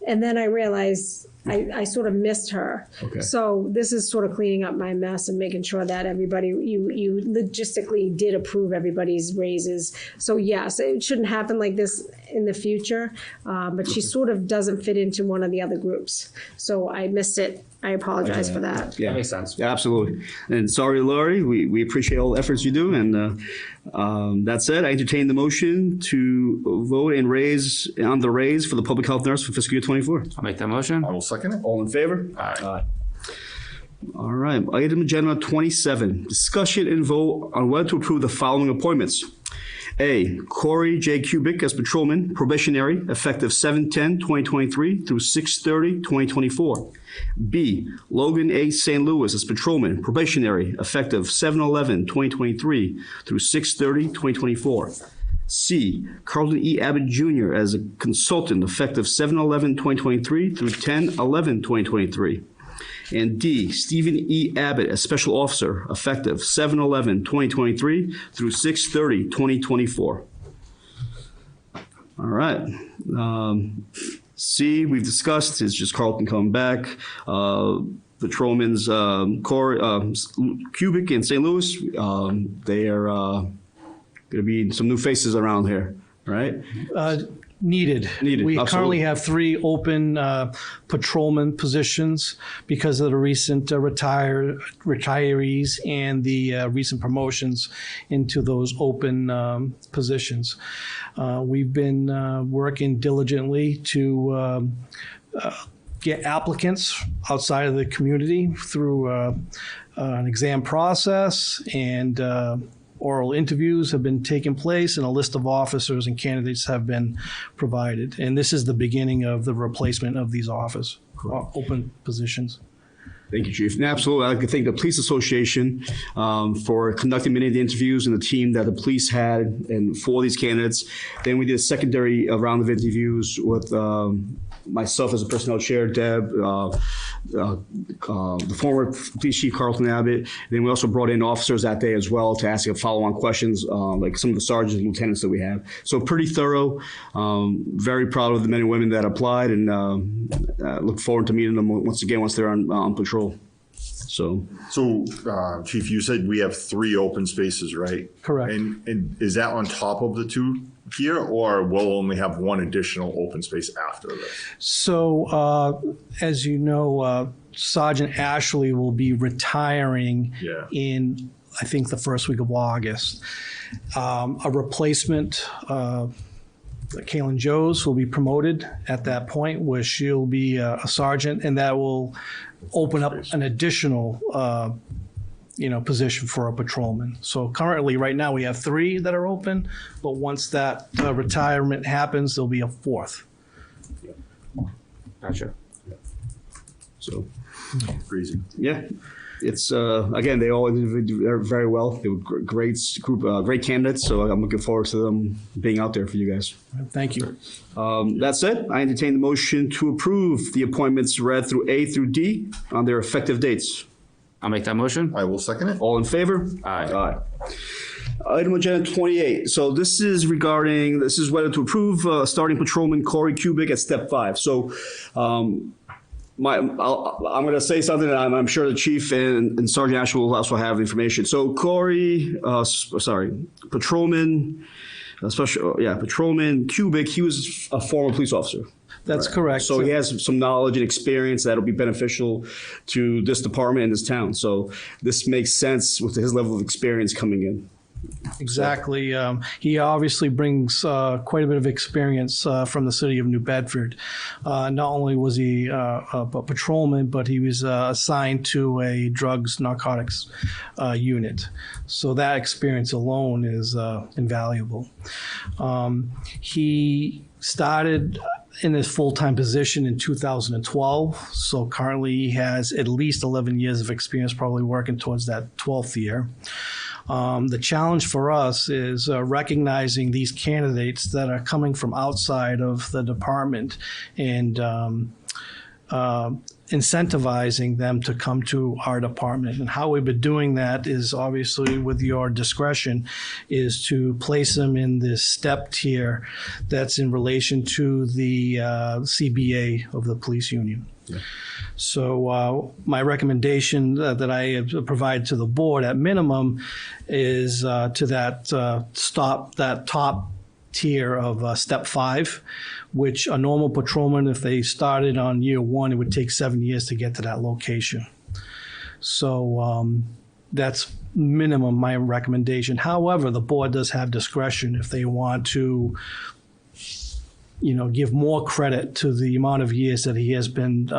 And then I realized I sort of missed her. Okay. So this is sort of cleaning up my mess and making sure that everybody, you logistically did approve everybody's raises. So yes, it shouldn't happen like this in the future, but she sort of doesn't fit into one of the other groups. So I missed it. I apologize for that. Yeah, That makes sense. Yeah, absolutely. And sorry, Laurie, we appreciate all the efforts you do. And that said, I entertain the motion to vote and raise on the raise for the public health nurse for fiscal year 24. I'll make that motion. I will second it. All in favor? Aye. All right. Item agenda 27, discussion and vote on whether to approve the following appointments. A, Corey J. Kubik as patrolman, probationary, effective 7/10/2023 through 6/30/2024. B, Logan A. St. Louis as patrolman, probationary, effective 7/11/2023 through 6/30/2024. C, Carlton E. Abbott Jr. as a consultant, effective 7/11/2023 through 10/11/2023. And D, Stephen E. Abbott as special officer, effective 7/11/2023 through 6/30/2024. All right. C, we've discussed, it's just Carlton coming back. Patrolman's Corey, Kubik in St. Louis, they are going to be some new faces around here, right? Needed. Needed, We absolutely. currently have 3 open patrolman positions because of the recent retirees and the recent promotions into those open positions. We've been working diligently to get applicants outside of the community through an exam process, and oral interviews have been taking place, and a list of officers and candidates have been provided. And this is the beginning of the replacement of these open positions. Thank you, Chief. And absolutely, I'd like to thank the Police Association for conducting many of the interviews and the team that the police had and for these candidates. Then we did a secondary round of interviews with myself as a personnel chair, Deb, the former police chief, Carlton Abbott. Then we also brought in officers that day as well to ask follow-on questions, like some of the sergeants and lieutenants that we have. So pretty thorough. Very proud of the men and women that applied, and look forward to meeting them once again once they're on patrol. So Chief, you said we have 3 open spaces, right? Correct. And is that on top of the 2 here, or we'll only have 1 additional open space after this? So, as you know, Sergeant Ashley will be retiring in, I think, the first week of August. A replacement, Kaylin Joes, will be promoted at that point, where she'll be a sergeant, and that will open up an additional position for a patrolman. So currently, right now, we have 3 that are open, but once that retirement happens, there'll be a 4th. Gotcha. So, Crazy. yeah. It's again, they all did very well. They were great group, great candidates. So I'm looking forward to them being out there for you guys. Thank you. That said, I entertain the motion to approve the appointments read through A through D on their effective dates. I'll make that motion. I will second it. All in favor? Aye. Item agenda 28. So this is whether to approve starting patrolman Corey Kubik at step 5. So I'm going to say something, and I'm sure the chief and Sergeant Ash will also have the information. So Corey, patrolman, patrolman Kubik, he was a former police officer. That's correct. So he has some knowledge and experience that'll be beneficial to this department and this town. So this makes sense with his level of experience coming in. Exactly. He obviously brings quite a bit of experience from the city of New Bedford. Not only was he a patrolman, but he was assigned to a drugs narcotics unit. So that experience alone is invaluable. He started in his full-time position in 2012. So currently he has at least 11 years of experience, probably working towards that 12th year. The challenge for us is recognizing these candidates that are coming from outside of the department and incentivizing them to come to our department. And how we've been doing that is obviously with your discretion, is to place them in this step tier that's in relation to the CBA of the police union. Yeah. So my recommendation that I have provided to the board at minimum is to that top tier of step 5, which a normal patrolman, if they started on year 1, it would take 7 years to get to that location. So that's minimum my recommendation. However, the board does have discretion if they want to give more credit to the amount of years that he has been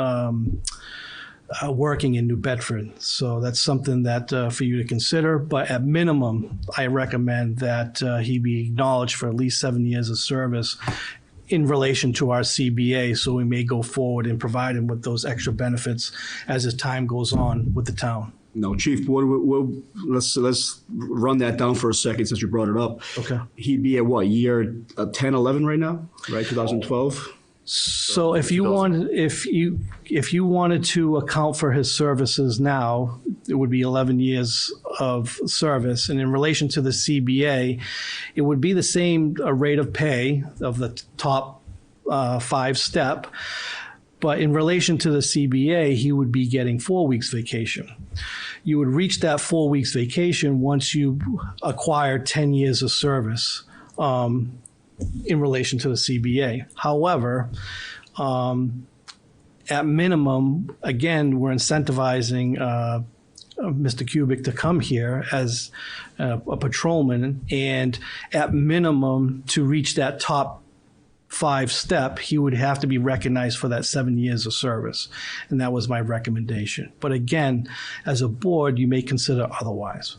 working in New Bedford. So that's something that for you to consider. But at minimum, I recommend that he be acknowledged for at least 7 years of service in relation to our CBA. So we may go forward and provide him with those extra benefits as his time goes on with the town. No, Chief, let's run that down for a second since you brought it up. Okay. He'd be at what, year 10, 11 right now, right? 2012? So if you wanted to account for his services now, it would be 11 years of service. And in relation to the CBA, it would be the same rate of pay of the top 5 step. But in relation to the CBA, he would be getting 4 weeks vacation. You would reach that 4 weeks vacation once you acquire 10 years of service in relation to the CBA. However, at minimum, again, we're incentivizing Mr. Kubik to come here as a patrolman, and at minimum, to reach that top 5 step, he would have to be recognized for that 7 years of service. And that was my recommendation. But again, as a board, you may consider otherwise.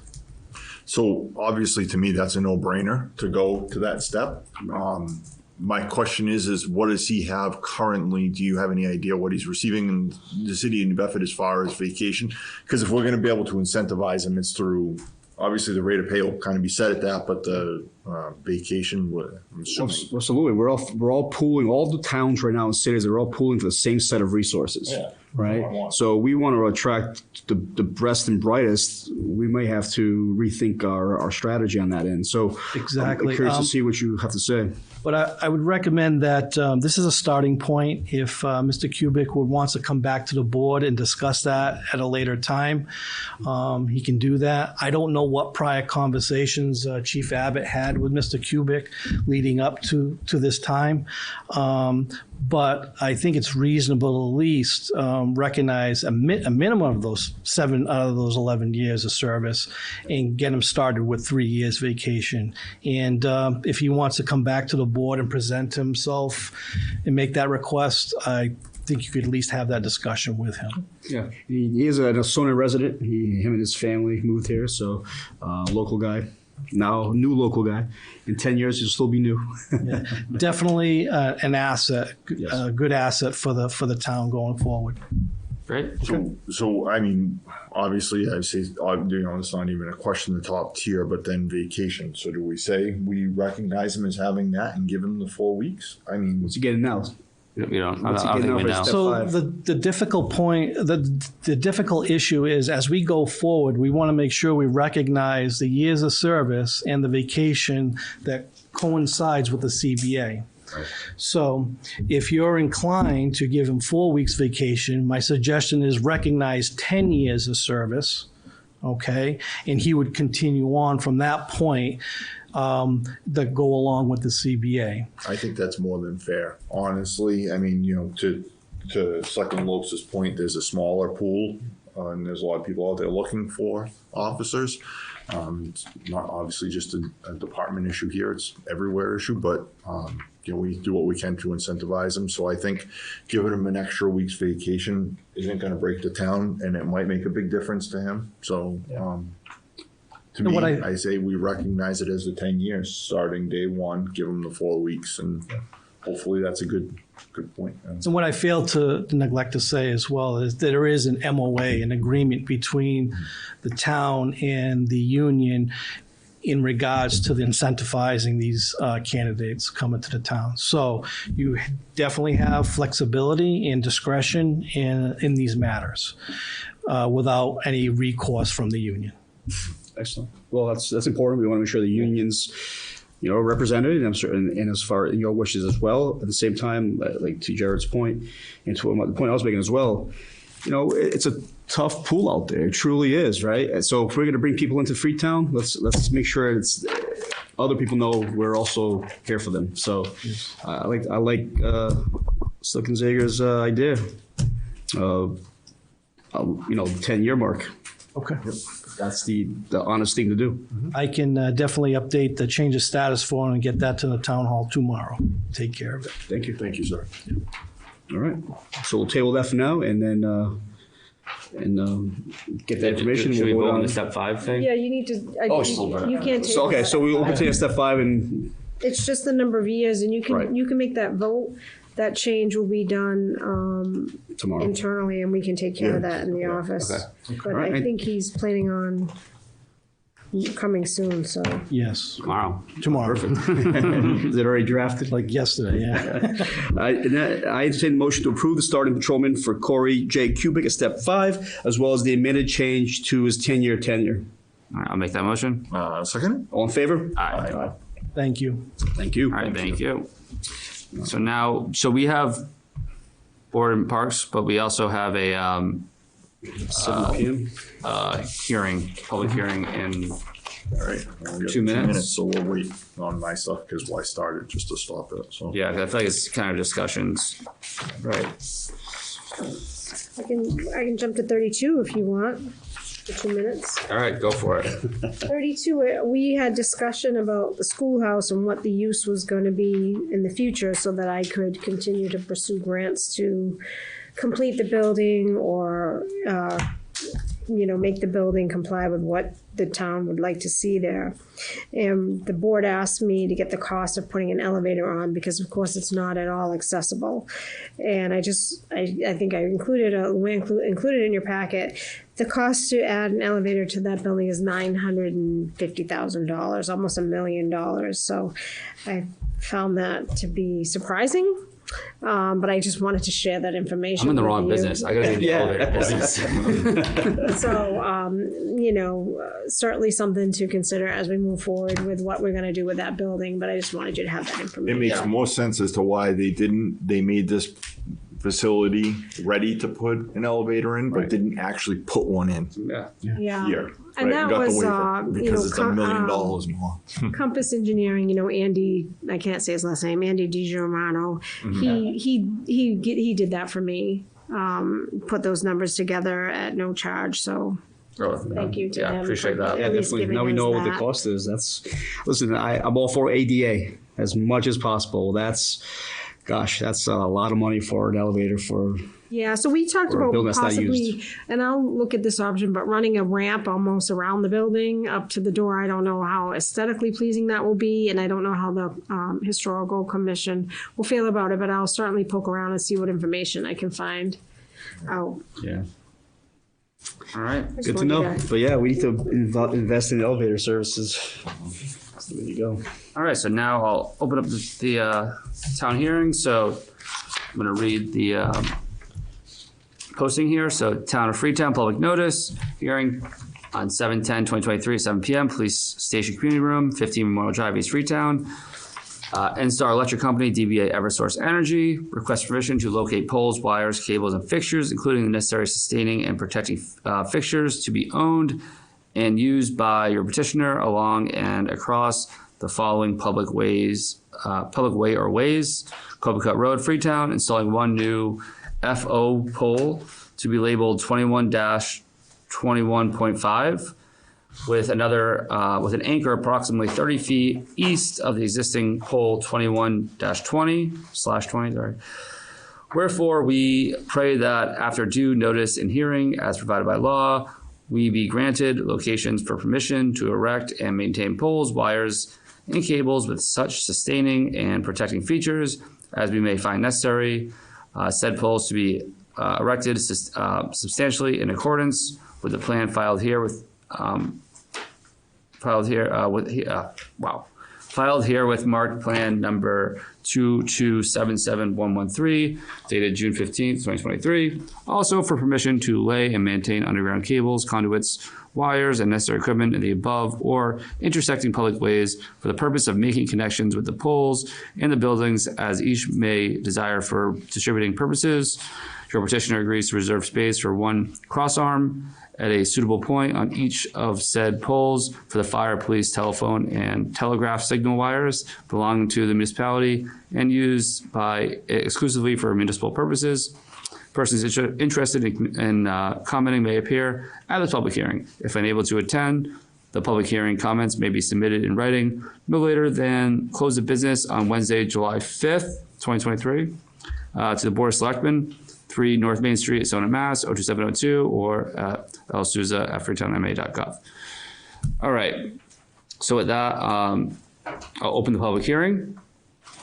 So obviously, to me, that's a no-brainer to go to that step. My question is what does he have currently? Do you have any idea what he's receiving in the city of New Bedford as far as vacation? Because if we're going to be able to incentivize him, it's through, obviously the rate of pay will kind of be set at that, but the vacation, I'm assuming. Absolutely. We're all pooling, all the towns right now in cities, they're all pooling for the same set of resources. Yeah. Right? So we want to attract the best and brightest. We may have to rethink our strategy on that end. So exactly. I'm curious to see what you have to say. But I would recommend that this is a starting point. If Mr. Kubik wants to come back to the board and discuss that at a later time, he can do that. I don't know what prior conversations Chief Abbott had with Mr. Kubik leading up to this time. But I think it's reasonable at least recognize a minimum of those 7 out of those 11 years of service and get him started with 3 years vacation. And if he wants to come back to the board and present himself and make that request, I think you could at least have that discussion with him. Yeah, he is a Arizona resident. Him and his family moved here, so local guy. Now new local guy. In 10 years, he'll still be new. Yeah, definitely an asset, Yes. a good asset for the town going forward. Great. So I mean, obviously, I say, it's not even a question, the top tier, but then vacation. So do we say we recognize him as having that and give him the 4 weeks? I mean, What's he getting now? We don't. I What's he don't think getting we over know. his So five. the difficult point, the difficult issue is as we go forward, we want to make sure we recognize the years of service and the vacation that coincides with the CBA. Right. So if you're inclined to give him 4 weeks vacation, my suggestion is recognize 10 years of service, okay? And he would continue on from that point that go along with the CBA. I think that's more than fair, honestly. I mean, to Selectman Lopes's point, there's a smaller pool, and there's a lot of people out there looking for officers. It's not obviously just a department issue here; it's everywhere issue. But we do what we can to incentivize them. So I think giving him an extra week's vacation isn't going to break the town, and it might make a big difference to him. So. To me, I say we recognize it as the 10 years, starting day one, give them the 4 weeks, and hopefully that's a good point. And what I failed to neglect to say as well is that there is an MOA, an agreement between the town and the union in regards to the incentivizing these candidates coming to the town. So you definitely have flexibility and discretion in these matters without any recourse from the union. Excellent. Well, that's important. We want to make sure the unions, are represented, and as far as your wishes as well. At the same time, like to Jared's point, and to the point I was making as well, it's a tough pool out there. It truly is, right? And so if we're going to bring people into Freetown, let's make sure it's other people know we're also here for them. So I like Slick and Zager's idea. 10-year mark. Okay. That's the honest thing to do. I can definitely update the change of status form and get that to the town hall tomorrow. Take care of it. Thank you. Thank you, sir. All right. So we'll table that for now, and then get that information. Should we We'll vote on on the step 5 thing? Yeah, you need to, you can't take. So, okay, so we'll continue step 5, and It's just the number of years, and Right. you can make that vote. That change will be done tomorrow. internally, and we can take care of that in the office. Okay. But All right. I think he's planning on coming soon, so. Yes, Tomorrow. tomorrow. Is it already drafted? Like yesterday, yeah. I entertain the motion to approve the starting patrolman for Corey J. Kubik at step 5, as well as the amended change to his 10-year tenure. All right, I'll make that motion. Second? All in favor? Aye. Thank you. Thank you. All right, thank you. So we have board and parks, but we also have a 7 p.m. public hearing in All right. Well, we got 2 minutes. So we'll wait on my stuff because I started just to stop it. So I feel like it's kind of discussions. Right. I can jump to 32 if you want, for 2 minutes. All right, go for it. 32, we had discussion about the schoolhouse and what the use was going to be in the future so that I could continue to pursue grants to complete the building or, make the building comply with what the town would like to see there. And the board asked me to get the cost of putting an elevator on because of course it's not at all accessible. And I think I included in your packet. The cost to add an elevator to that building is $950,000, almost $1 million. So I found that to be surprising. But I just wanted to share that information. I'm in the with wrong you. business. I gotta be in the elevator business. So, certainly something to consider as we move forward with what we're going to do with that building. But I just wanted you to have that it information. makes more sense as to why they made this facility ready to put an elevator in, but Right. didn't actually put one in Yeah. here. And right? that Got the was, waiver because it's $1 million more. Compass Engineering, Andy, I can't say his last name, Andy DiGiormano. He did that for me. put those numbers together at no charge, so thank you to Yeah, him. appreciate for that. Yeah, at least definitely. giving Now we us know what the that. cost is. Listen, I'm all for ADA as much as possible. That's a lot of money for an elevator for. Yeah, so we talked Or a about building that's not possibly, used. and I'll look at this option, but running a ramp almost around the building up to the door. I don't know how aesthetically pleasing that will be, and I don't know how the Historical Commission will feel about it, but I'll certainly poke around and see what information I can find out. Yeah. All right. Just Good to wanted know. But yeah, we need to invest in elevator services. That's the way to go. All right, so now I'll open up the town hearing. So I'm going to read the posting here. So Town of Freetown, public notice, hearing on 7/10/2023, 7 p.m., Police Station Community Room, 15 Memorial Drive, East Freetown. NSTAR Electric Company, DBA Eversource Energy, request permission to locate poles, wires, cables, and fixtures, including the necessary sustaining and protecting fixtures to be owned and used by your petitioner along and across the following public way or ways: Copacut Road, Freetown, installing one new FO pole to be labeled 21-21.5 with an anchor approximately 30 feet east of the existing pole 21-20/20. Wherefore, we pray that after due notice and hearing, as provided by law, we be granted locations for permission to erect and maintain poles, wires, and cables with such sustaining and protecting features as we may find necessary. Said poles to be erected substantially in accordance with the plan filed here with marked plan number 2277113 dated June 15th, 2023. Also for permission to lay and maintain underground cables, conduits, wires, and necessary equipment in the above or intersecting public ways for the purpose of making connections with the poles and the buildings as each may desire for distributing purposes. Your petitioner agrees to reserve space for one crossarm at a suitable point on each of said poles for the fire, police, telephone, and telegraph signal wires belonging to the municipality and used by exclusively for municipal purposes. Persons interested in commenting may appear at the public hearing. If unable to attend, the public hearing comments may be submitted in writing no later than close of business on Wednesday, July 5th, 2023, to the Board of Selectmen, 3 North Main Street, Sonnet, Mass. 02702, or lsouza@freetownma.gov. All right. So with that, I'll open the public hearing.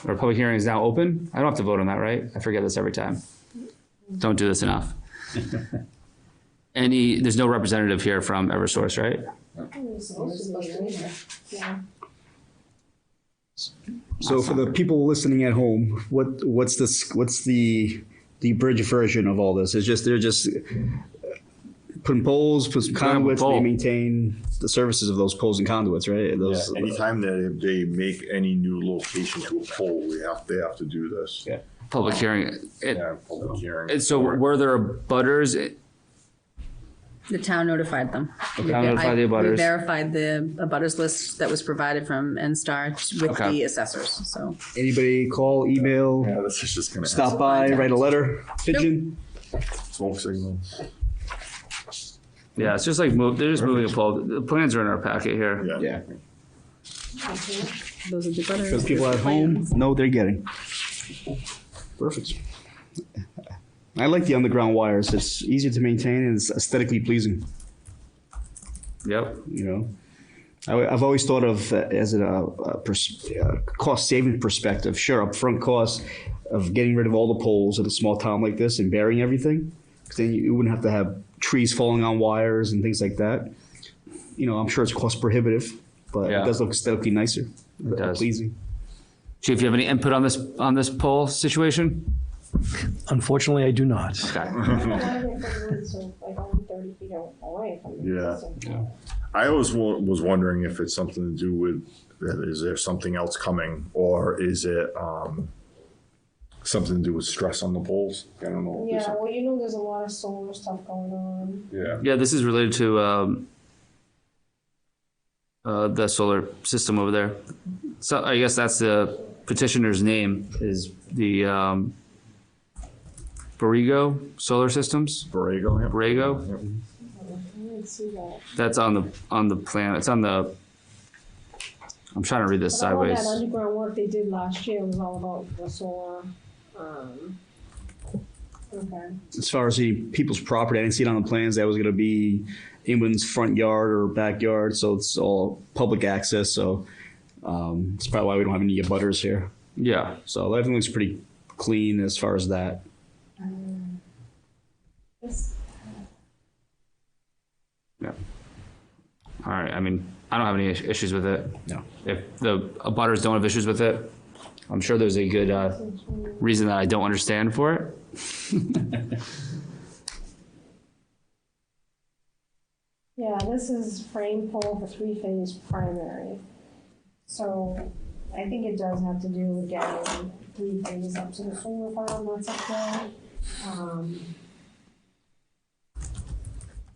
Our public hearing is now open. I don't have to vote on that, right? I forget this every time. Don't do this enough. There's no representative here from Eversource, right? So for the people listening at home, what's the abridged version of all this? They're just putting poles, put some conduits, they maintain the services of those poles and conduits, right? Anytime that they make any new location to a pole, they have to do this. Yeah. Public hearing. Public hearing. And so were there butters? The town notified them. The town notified the abutters. We verified the abutters list that was provided from NSTAR with Okay. the assessors, so. Anybody call, email, Yeah, this is just gonna stop by, write a letter, pigeon? smoke signals. Yeah, it's just like they're just moving a pole. The plans are in our packet here. Yeah. Those are the abutters. For the people at home, know what they're getting. Perfect. I like the underground wires. It's easy to maintain and it's aesthetically pleasing. Yep. You know, I've always thought of as a cost saving perspective. Sure, upfront cost of getting rid of all the poles in a small town like this and burying everything, because then you wouldn't have to have trees falling on wires and things like that. You know, I'm sure it's cost prohibitive, but Yeah. it does look aesthetically nicer, does. pleasing. Chief, you have any input on this pole situation? Unfortunately, I do not. Okay. Yeah. I always was wondering if it's something to do with, is there something else coming, or is it something to do with stress on the poles? I don't know. Yeah, well, there's a lot of solar stuff going on. Yeah. Yeah, this is related to the solar system over there. So I guess that's the petitioner's name, is the Borrego Solar Systems. Borrego, yeah. Borrego. Yep. I didn't see that. That's on the plan. It's on the. I'm trying to read this But all that sideways. underground work they did last year was all about the solar. Okay. As far as the people's property, I didn't see it on the plans. That was going to be anyone's front yard or backyard, so it's all public access. So it's probably why we don't have any abutters here. Yeah. So everything looks pretty clean as far as that. Yeah. All right. I mean, I don't have any issues with it. No. If the abutters don't have issues with it, I'm sure there's a good reason that I don't understand for it. Yeah, this is frame pole for 3-phase primary. So I think it does have to do with getting 3 phase up to the solar farm that's up there.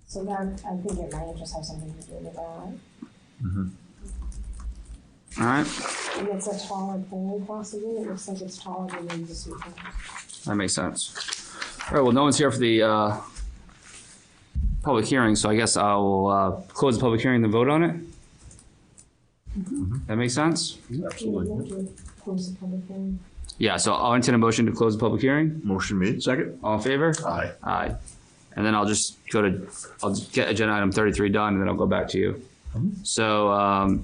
So that, I think it might just have something to do with that. All right. And it's a taller pole possibly. It looks like it's taller than the existing pole. That makes sense. All right. Well, no one's here for the public hearing, so I guess I'll close the public hearing and vote on it. That makes sense? Absolutely. Close the public hearing. Yeah. So I'll entertain a motion to close the public hearing. Motion made. Second? All in favor? Aye. Aye. And then I'll just get agenda item 33 done, and then I'll go back to you. So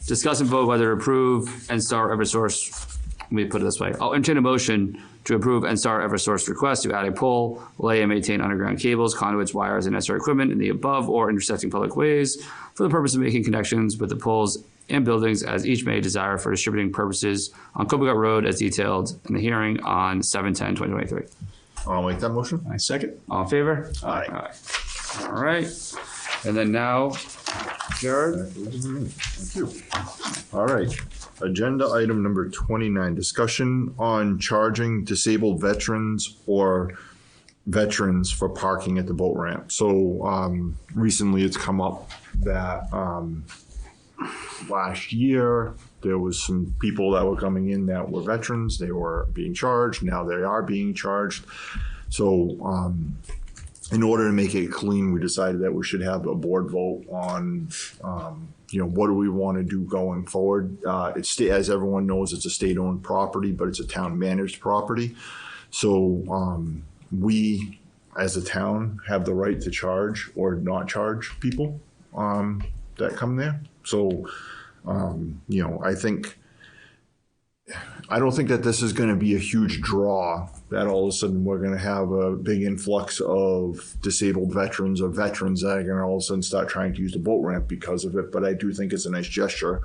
discuss and vote whether to approve NSTAR Eversource. Let me put it this way. I'll entertain a motion to approve NSTAR Eversource request to add a pole, lay and maintain underground cables, conduits, wires, and necessary equipment in the above or intersecting public ways for the purpose of making connections with the poles and buildings as each may desire for distributing purposes on Copacut Road as detailed in the hearing on 7/10/2023. I'll make that motion. I second. All in favor? Aye. All right. And then now, Jared? Thank you. All right. Agenda item number 29, discussion on charging disabled veterans or veterans for parking at the boat ramp. So recently it's come up that last year there was some people that were coming in that were veterans. They were being charged. Now they are being charged. So in order to make it clean, we decided that we should have a board vote on, what do we want to do going forward? As everyone knows, it's a state-owned property, but it's a town-managed property. So we, as a town, have the right to charge or not charge people that come there. So, I don't think that this is going to be a huge draw that all of a sudden we're going to have a big influx of disabled veterans or veterans that are going to all of a sudden start trying to use the boat ramp because of it. But I do think it's a nice gesture,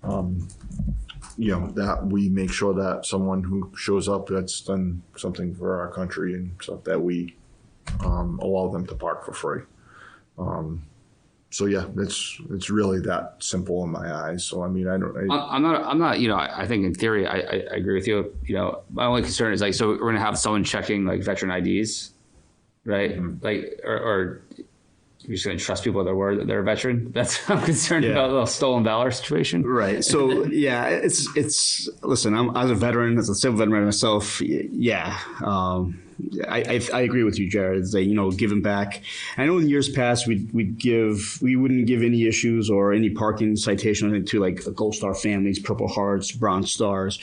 that we make sure that someone who shows up that's done something for our country and stuff that we allow them to park for free. So yeah, it's really that simple in my eyes. So I mean, I'm not. I think in theory, I agree with you. My only concern is so we're gonna have someone checking like veteran IDs, right? Mm-hmm. Like, or you're just gonna trust people at their word that they're a veteran. That's what I'm concerned about, the stolen valor situation. Right. So yeah, it's. Listen, I'm as a veteran, as a civil veteran myself. Yeah. I agree with you, Jared. It's giving back. I know in years past we wouldn't give any issues or any parking citation to like Gold Star families, Purple Hearts, Bronze Stars.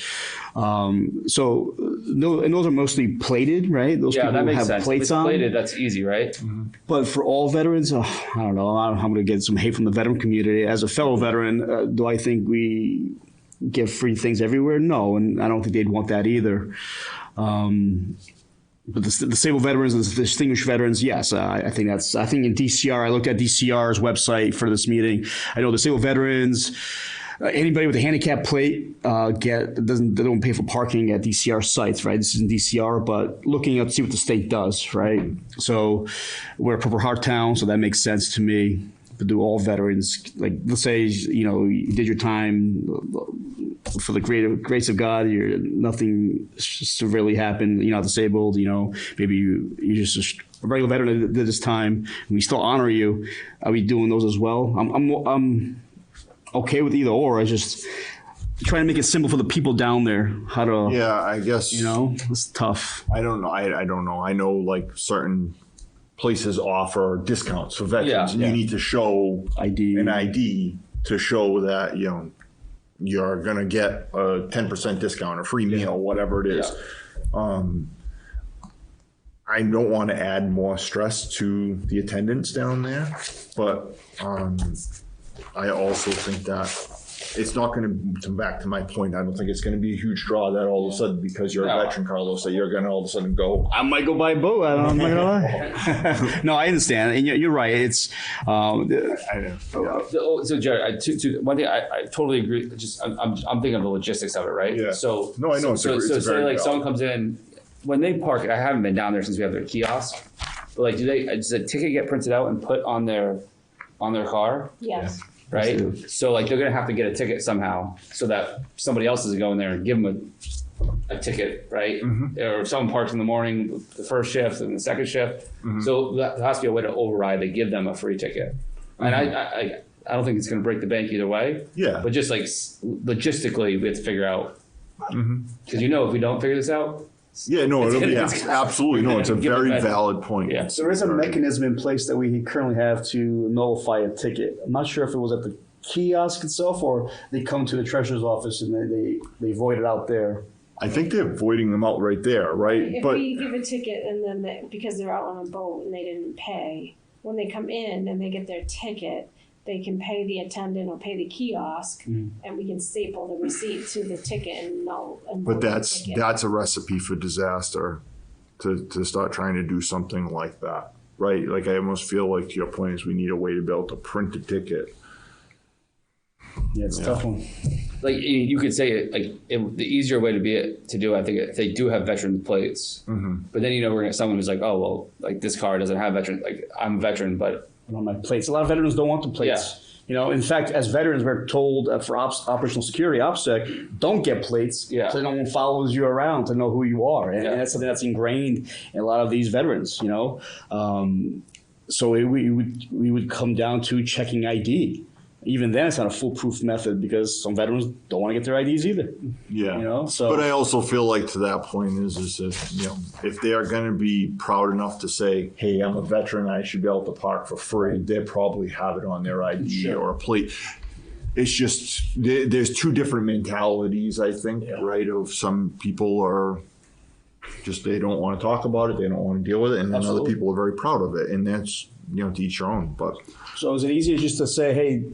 So no, and those are mostly plated, right? Those people that makes have sense. plates on. Plated, that's easy, right? Mm-hmm. But for all veterans, I don't know. I'm going to get some hate from the veteran community. As a fellow veteran, do I think we give free things everywhere? No, and I don't think they'd want that either. But the disabled veterans and the distinguished veterans, yes, I think in DCR, I looked at DCR's website for this meeting. I know disabled veterans, anybody with a handicap plate they don't pay for parking at DCR sites, right? This is in DCR, but looking up to see what the state does, right? So we're a Purple Heart town, so that makes sense to me. But do all veterans, like let's say you did your time for the grace of God, nothing severely happened, you're not disabled, maybe you're just a regular veteran that did this time, and we still honor you. Are we doing those as well? I'm okay with either or. trying to make it simple for the people down there. How to, Yeah, I guess. it's tough. I don't know. I don't know. I know like certain places offer discounts for veterans, and you need to show an ID to show that you're gonna get a 10% discount, a free meal, whatever it is. I don't want to add more stress to the attendants down there, but I also think that it's not going to, back to my point, I don't think it's going to be a huge draw that all of a sudden, because you're a veteran, Carlos, that you're going to all of a sudden go. I might go buy a boat. I'm not gonna lie. No, I understand, and you're right. It's So Jared, one thing I totally agree. Just I'm thinking of the logistics of it, right? Yeah. So No, I know. So say like someone comes in when they park. I haven't been down there since we have their kiosk. But like, does a ticket get printed out and put on their car? Yes. Right. So like they're gonna have to get a ticket somehow, so that somebody else is going there and give them a ticket, right? Or if someone parks in the morning, the first shift and the second shift. So that there has to be a way to override to give them a free ticket. And I don't think it's going to break the bank either way. Yeah. But just like logistically, we have to figure out, because if we don't figure this out. Yeah, no, it's absolutely. No, it's a very valid point. Yeah. there is a mechanism in place that we currently have to nullify a ticket. I'm not sure if it was at the kiosk itself or they come to the treasurer's office and they void it out there. I think they're voiding them out right there, right? If we give a ticket and then because they're out on a boat and they didn't pay, when they come in and they get their ticket, they can pay the attendant or pay the kiosk, and we can staple the receipt to the ticket and no. But that's a recipe for disaster, to start trying to do something like that, right? Like I almost feel like your point is we need a way to be able to print a ticket. Yeah, it's a tough one. Like you could say it, the easier way to do it, I think if they do have veteran plates, but then we're gonna have someone who's like, oh well, like this car doesn't have veteran. Like I'm a veteran, but on my plates. A lot of veterans don't want the plates. Yeah. In fact, as veterans, we're told for operational security, OPSEC, don't get plates so no one follows you around to know who you are. And that's something that's ingrained in a lot of these veterans, So we would come down to checking ID. Even then, it's not a foolproof method because some veterans don't want to get their IDs either. Yeah. So. But I also feel like to that point is that, if they are going to be proud enough to say, hey, I'm a veteran, I should be able to park for free, they probably have it on their ID or a plate. It's just, there's two different mentalities, I think, right? Of some people are just, they don't want to talk about it, they don't want to deal with it, and then other people are very proud of it. And that's, to each your own. But so is it easier just to say, hey,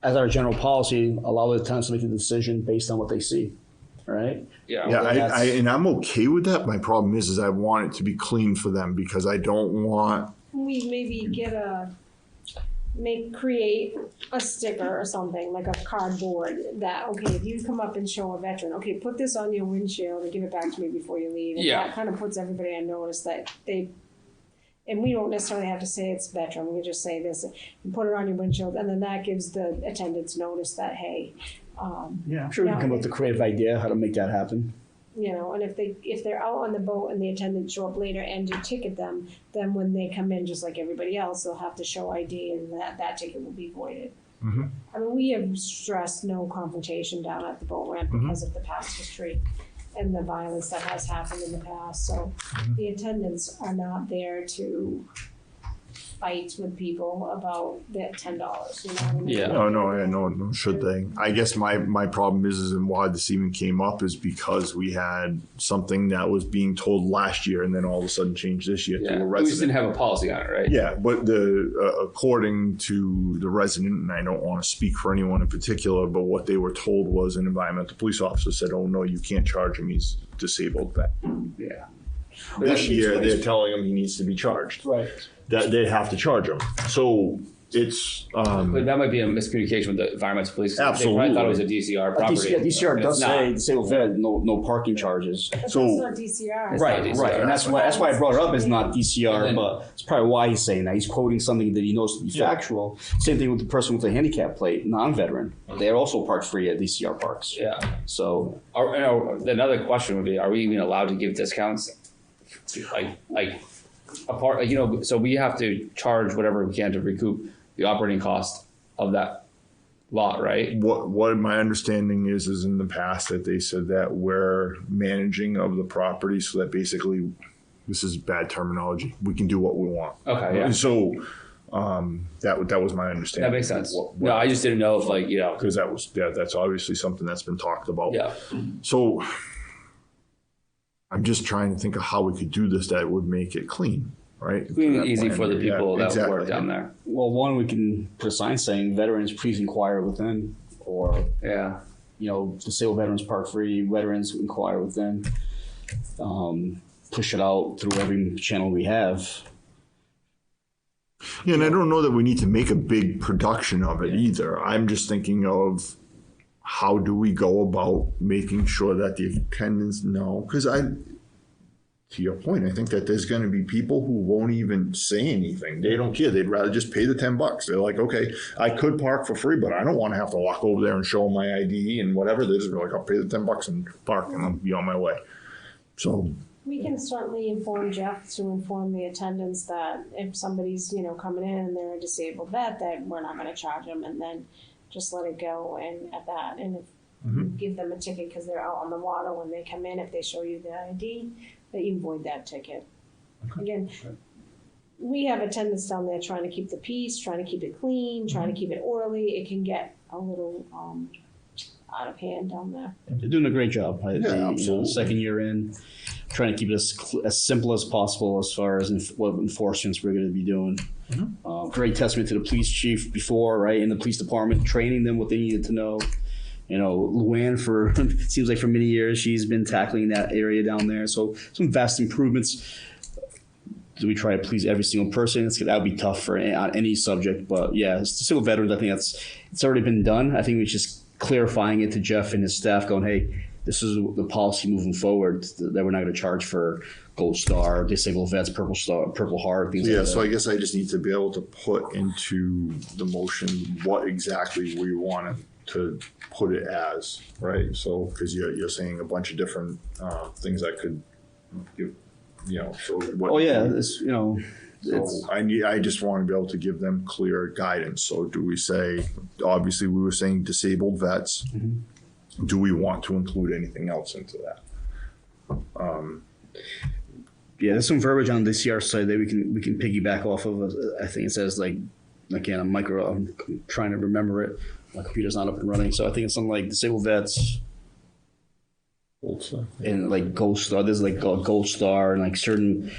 as our general policy, allow the tenants to make the decision based on what they see, right? Yeah, and I'm okay with that. My problem is I want it to be clean for them because I don't want. We maybe create a sticker or something, like a cardboard that, okay, if you come up and show a veteran, okay, put this on your windshield and give it back to me before you leave. And that kind of puts everybody on notice that and we don't necessarily have to say it's veteran. We can just say this and put it on your windshield, and then that gives the attendants notice that, hey. I'm sure we can come up with a creative idea how to make that happen. And if they're out on the boat and the attendants show up later and you ticket them, then when they come in, just like everybody else, they'll have to show ID, and that ticket will be voided. I mean, we have stressed no confrontation down at the boat ramp because of the past history and the violence that has happened in the past. So the attendants are not there to fight with people about the $10. You know what I mean? Yeah. No, should they? I guess my problem is and why this even came up is because we had something that was being told last year and then all of a sudden changed this year to a resident. We just didn't have a policy on it, right? Yeah, but according to the resident, and I don't want to speak for anyone in particular, but what they were told was an environmental police officer said, "Oh no, you can't charge him. He's disabled." Yeah. This year, they're telling him he needs to be charged. Right. That they have to charge him. So it's. But that might be a miscommunication with the environmental police. Absolutely. They probably thought it was a DCR property. DCR does say disabled vet, no parking charges. But that's not DCR. Right. And that's why I brought it up. It's not DCR, but it's probably why he's saying that. He's quoting something that he knows to be factual. Same thing with the person with the handicap plate, non-veteran. They're also parked free at DCR parks. Yeah. So. Another question would be: are we even allowed to give discounts? So we have to charge whatever we can to recoup the operating cost of that lot, right? What my understanding is in the past that they said that we're managing of the property, so that basically, this is bad terminology, we can do what we want. Okay, yeah. So that was my understanding. That makes sense. No, I just didn't know if like, because that's obviously something that's been talked about. Yeah. So I'm just trying to think of how we could do this that would make it clean, right? Clean and easy for the people that work down there. Well, one, we can put a sign saying veterans, please inquire within, or, disabled veterans park free, veterans inquire within. Push it out through every channel we have. Yeah, and I don't know that we need to make a big production of it either. I'm just thinking of how do we go about making sure that the attendants know? Because to your point, I think that there's going to be people who won't even say anything. They don't care. They'd rather just pay the $10. They're like, okay, I could park for free, but I don't want to have to walk over there and show them my ID and whatever. They're just like, I'll pay the $10 and park and I'll be on my way. So We can certainly inform Jeff to inform the attendants that if somebody's, coming in and they're a disabled vet, that we're not gonna charge them, and then just let it go and at that. And if you give them a ticket because they're out on the water when they come in, if they show you the ID, that you void that ticket. Again, we have attendants down there trying to keep the peace, trying to keep it clean, trying to keep it orderly. It can get a little out of hand down there. They're doing a great job. Second year in, trying to keep it as simple as possible as far as what enforcements we're going to be doing. Great testament to the police chief before, right, in the police department, training them what they needed to know. Luann, for it seems like for many years, she's been tackling that area down there. So some vast improvements. Do we try to please every single person? That would be tough on any subject. But yeah, disabled veterans, I think it's already been done. I think we just clarifying it to Jeff and his staff, going, hey, this is the policy moving forward, that we're not going to charge for Gold Star, disabled vets, Purple Star, Purple Heart, things like that. So I guess I just need to be able to put into the motion what exactly we want to put it as, right? So, because you're saying a bunch of different things that could give, so what. Oh yeah, So I just want to be able to give them clear guidance. So do we say, obviously we were saying disabled vets. Do we want to include anything else into that? Yeah, there's some verbiage on the CR side that we can piggyback off of. I think it says I'm trying to remember it. My computer's not up and running, so I think it's something like disabled vets. Gold Star. And like Gold Star, there's like Gold Star and like certain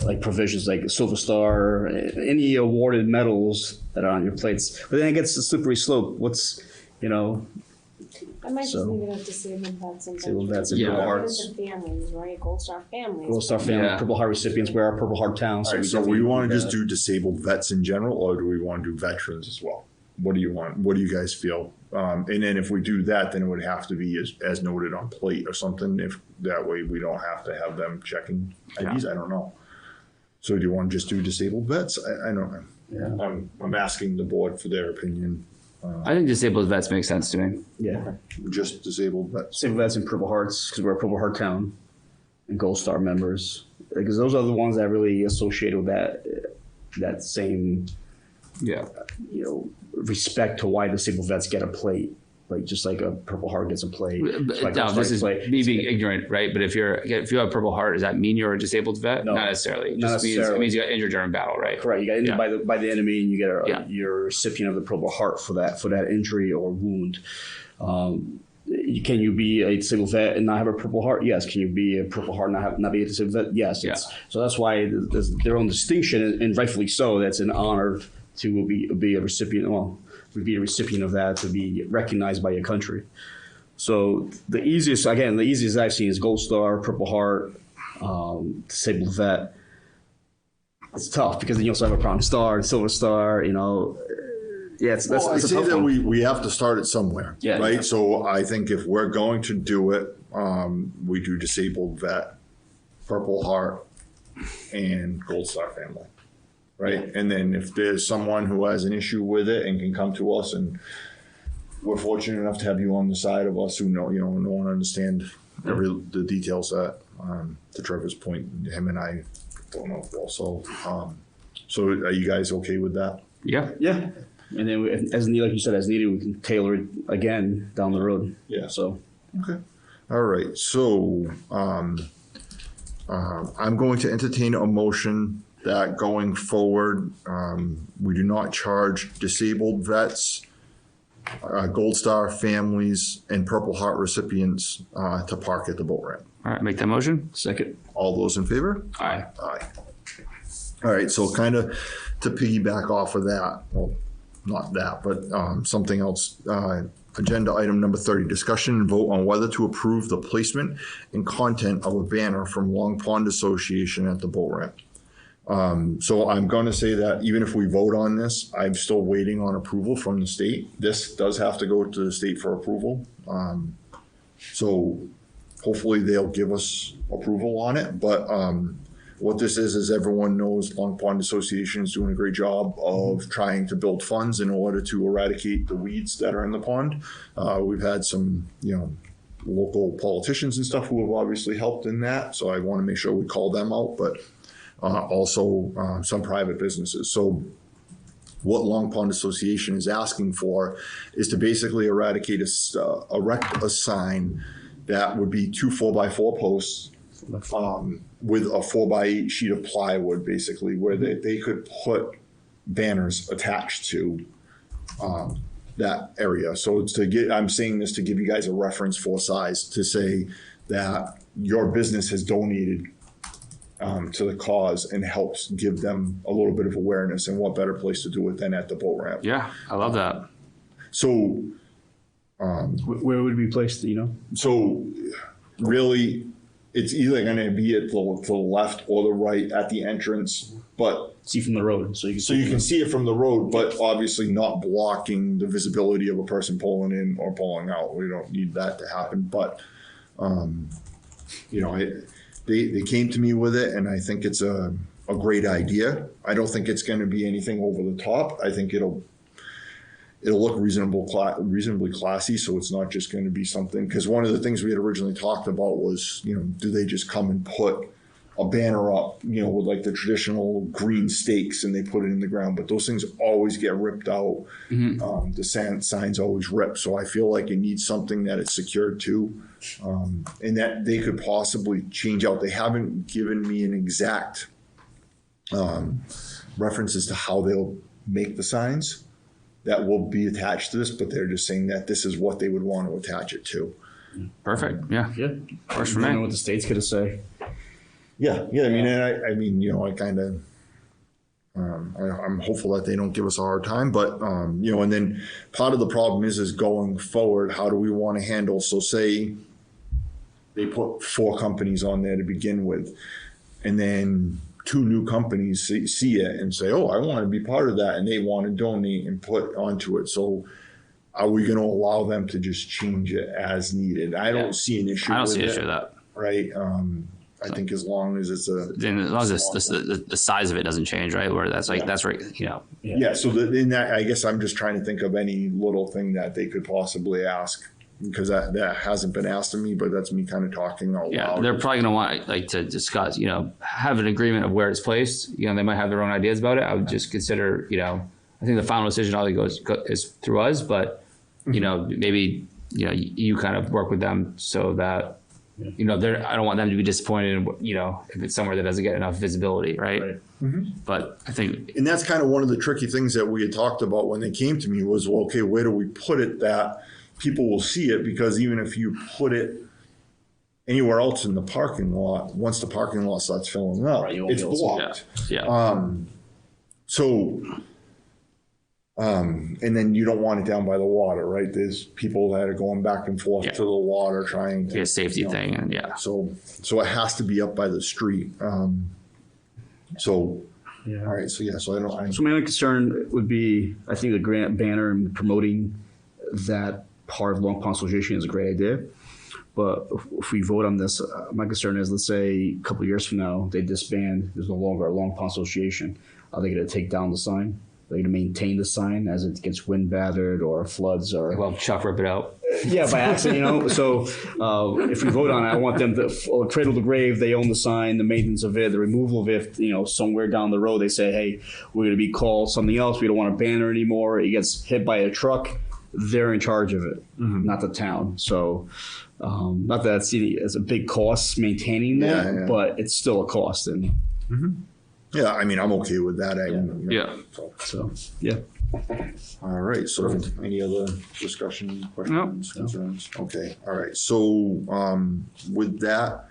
like provisions like Silver Star, any awarded medals that are on your plates. But then it gets the slippery slope. I might just leave it at disabled vets and Disabled vets and Yeah. Purple Veterans Hearts. and families, right? Gold Star families. Gold Star family, Yeah. Purple Heart recipients. We're a Purple Heart town. All right, so we want to just do disabled vets in general, or do we want to do veterans as well? What do you want? What do you guys feel? And then if we do that, then it would have to be as noted on plate or something. If that way we don't have to have them checking IDs. I don't know. So do you want to just do disabled vets? I don't know. Yeah. I'm asking the board for their opinion. I think disabled vets make sense to me. Yeah. Just disabled vets. Disabled vets and Purple Hearts, because we're a Purple Heart town, and Gold Star members, because those are the ones that really associated with that same respect to why disabled vets get a plate, like just like a Purple Heart gets a plate. Now, this is me being ignorant, right? But if you have Purple Heart, does that mean you're a disabled vet? No, not necessarily. It not just necessarily. means you got injured during battle, right? Correct. You got injured by the enemy, and you get you're a recipient of the Purple Heart for that injury or wound. Can you be a disabled vet and not have a Purple Heart? Yes. Can you be a Purple Heart and not be a disabled vet? Yes. Yeah. So that's why there's their own distinction, and rightfully so. That's an honor to be a recipient. Well, would be a recipient of that, to be recognized by your country. So the easiest I've seen is Gold Star, Purple Heart, disabled vet. It's tough because then you also have a Bronze Star and Silver Star. Yeah, that's I a say tough that one. we have to start it somewhere, Yeah. right? So I think if we're going to do it, we do disabled vet, Purple Heart, and Gold Star family, right? And then if there's someone who has an issue with it and can come to us, and we're fortunate enough to have you on the side of us who know and understand the details that, to Trevor's point, him and I don't know well. So are you guys okay with that? Yeah. Yeah. And then, as needed, like you said, as needed, we can tailor it again down the road. Yeah. So. Okay. All right. So I'm going to entertain a motion that going forward, we do not charge disabled vets, Gold Star families, and Purple Heart recipients to park at the boat ramp. All right, make that motion. Second. All those in favor? Aye. Aye. All right, so kind of to piggyback off of that, well, not that, but something else. Agenda item number 30, discussion and vote on whether to approve the placement and content of a banner from Long Pond Association at the boat ramp. So I'm going to say that even if we vote on this, I'm still waiting on approval from the state. This does have to go to the state for approval. So hopefully they'll give us approval on it. But what this is everyone knows Long Pond Association is doing a great job of trying to build funds in order to eradicate the weeds that are in the pond. We've had some, local politicians and stuff who have obviously helped in that. So I want to make sure we call them out, but also some private businesses. So what Long Pond Association is asking for is to basically erect a sign that would be 2 4x4 posts with a 4x8 sheet of plywood, basically, where they could put banners attached to that area. So it's I'm saying this to give you guys a reference for size, to say that your business has donated to the cause and helps give them a little bit of awareness. And what better place to do it than at the boat ramp? Yeah, I love that. So Where would it be placed, So really, it's either going to be to the left or the right at the entrance, but See from the road. So you can see it from the road, but obviously not blocking the visibility of a person pulling in or pulling out. We don't need that to happen. But, they came to me with it, and I think it's a great idea. I don't think it's going to be anything over the top. I think it'll look reasonably classy, so it's not just going to be something, because one of the things we had originally talked about was, do they just come and put a banner up, with like the traditional green stakes and they put it in the ground, but those things always get ripped out. Mm-hmm. The signs always rip. So I feel like it needs something that it's secured to, and that they could possibly change out. They haven't given me an exact reference as to how they'll make the signs that will be attached to this, but they're just saying that this is what they would want to attach it to. Perfect. Yeah. Yeah. Works for I don't me. know what the state's going to say. Yeah. I kind of, I'm hopeful that they don't give us a hard time, but, and then part of the problem is going forward, how do we want to handle? So say they put 4 companies on there to begin with, and then 2 new companies see it and say, oh, I want to be part of that. And they want to donate and put onto it. So are we going to allow them to just change it as needed? I don't see an issue. I don't see an it, issue with that. Right. I think as long as it's Then as long as the size of it doesn't change, right? Where that's right, Yeah. So in that, I guess I'm just trying to think of any little thing that they could possibly ask, because that hasn't been asked of me, but that's me kind of talking out loud. They're probably going to want to discuss, have an agreement of where it's placed. They might have their own ideas about it. I would just consider, I think the final decision always is through us, but maybe you kind of work with them so that I don't want them to be disappointed if it's somewhere that doesn't get enough visibility, right? Mm-hmm. But I think, and that's kind of one of the tricky things that we had talked about when they came to me was, well, okay, where do we put it that people will see it? Because even if you put it anywhere else in the parking lot, once the parking lot starts filling up, Right, it's blocked. Yeah. And then you don't want it down by the water, right? There's people that are going back and forth to the water trying to be a safety thing, and So it has to be up by the street. All right. So I don't. So my only concern would be, I think the grant banner and promoting that part of Long Pond Association is a great idea. But if we vote on this, my concern is, let's say a couple of years from now, they disband, there's no longer a Long Pond Association. Are they going to take down the sign? Are they going to maintain the sign as it gets wind battered or floods? Or well, Chuck, rip it out. Yeah, by accident, you know. So if we vote on it, I want them to cradle to grave. They own the sign, the maintenance of it, the removal of it. You know, somewhere down the road, they say, "Hey, we're going to be called something else. We don't want a banner anymore." It gets hit by a truck. They're in charge of it, not the town. So, not that it's a big cost maintaining that, but it's still a cost. And Yeah, I mean, I'm okay with that. so yeah. All right. So, any other discussion, questions, concerns? Okay. All right. So, with that,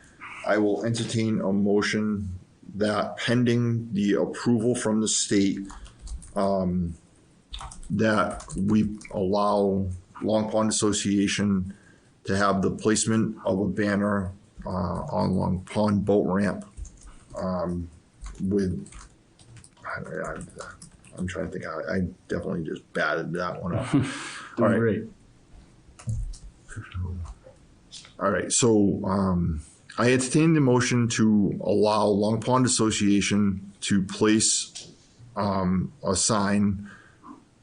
I will entertain a motion that pending the approval from the state, that we allow Long Pond Association to have the placement of a banner on Long Pond boat ramp with. I'm trying to think. I definitely just batted that one up. All right. Great. All right. So I entertain the motion to allow Long Pond Association to place a sign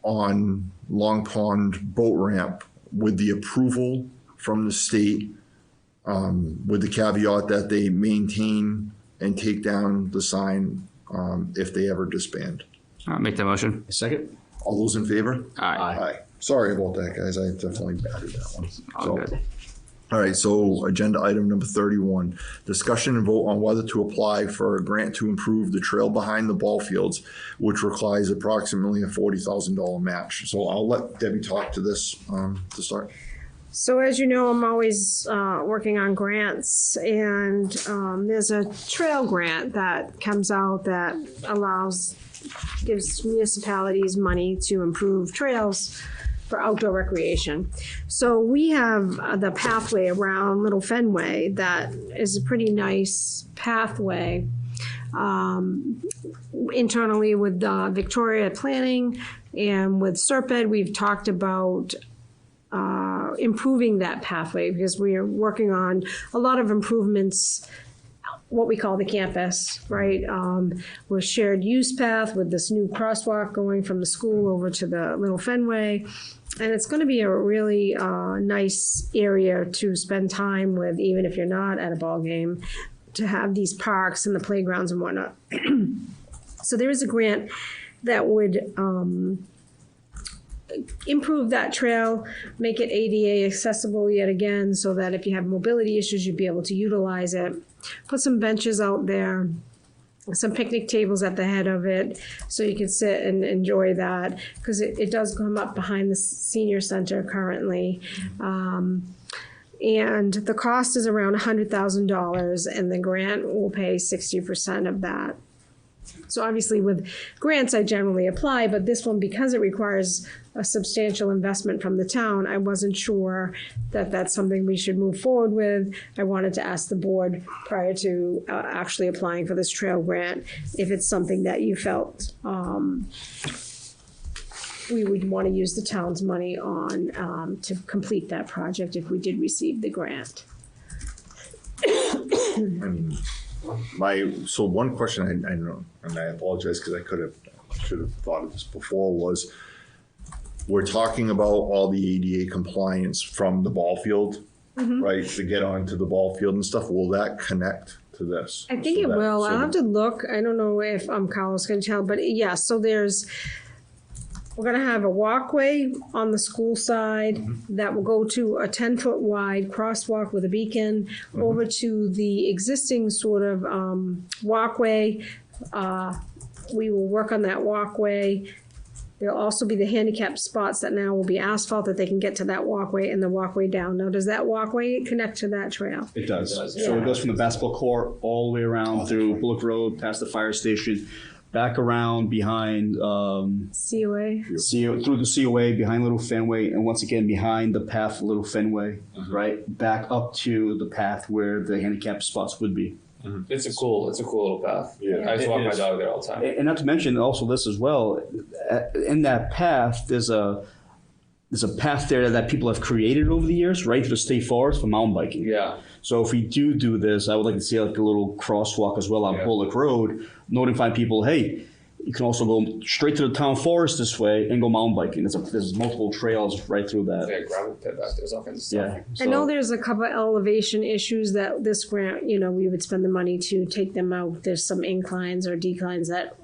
on Long Pond boat ramp with the approval from the state, with the caveat that they maintain and take down the sign if they ever disband. I'll make that motion. Second. All those in favor? Aye. Sorry about that, guys. I definitely batted that one. All good. All right, so agenda item number 31, discussion and vote on whether to apply for a grant to improve the trail behind the ball fields, which requires approximately a $40,000 match. So I'll let Debbie talk to this to start. So as you know, I'm always working on grants, and there's a trail grant that comes out that gives municipalities money to improve trails for outdoor recreation. So we have the pathway around Little Fenway that is a pretty nice pathway. Internally with Victoria Planning and with Serped, we've talked about improving that pathway because we are working on a lot of improvements, what we call the campus, right? With shared use path with this new crosswalk going from the school over to the Little Fenway. And it's going to be a really nice area to spend time with, even if you're not at a ball game, to have these parks and the playgrounds and whatnot. So there is a grant that would improve that trail, make it ADA accessible yet again, so that if you have mobility issues, you'd be able to utilize it. Put some benches out there, some picnic tables at the head of it, so you can sit and enjoy that, because it does come up behind the senior center currently. And the cost is around $100,000, and the grant will pay 60% of that. So obviously with grants, I generally apply, but this one, because it requires a substantial investment from the town, I wasn't sure that that's something we should move forward with. I wanted to ask the board prior to actually applying for this trail grant, if it's something that you felt we would want to use the town's money on to complete that project if we did receive the grant. I mean, so one question I know, and I apologize because I should have thought of this before, was we're talking about all the ADA compliance from the ball field, right, to get onto the ball field and stuff. Will that connect to this? I think it will. I'll have to look. I don't know if Carlos can tell, but yeah, so we're going to have a walkway on the school side that will go to a 10-foot wide crosswalk with a beacon over to the existing sort of walkway. We will work on that walkway. There'll also be the handicap spots that now will be asphalt that they can get to that walkway and the walkway down. Now, does that walkway connect to that trail? It does. So it goes from the basketball court all the way around through Bullock Road, past the fire station, back around behind COA. Through the COA, behind Little Fenway, and once again behind the path Little Fenway, right? Back up to the path where the handicap spots would be. It's a cool little path. Yeah. I just walk my dog there all the time. And not to mention also this as well, in that path, there's a path there that people have created over the years, right through the state forest for mountain biking. Yeah. So if we do this, I would like to see like a little crosswalk as well on Bullock Road, notifying people, hey, you can also go straight to the town forest this way and go mountain biking. There's multiple trails right through that. Like a gravel pit back there. There's all kinds of stuff. Yeah. I know there's a couple of elevation issues that this grant, we would spend the money to take them out. There's some inclines or declines that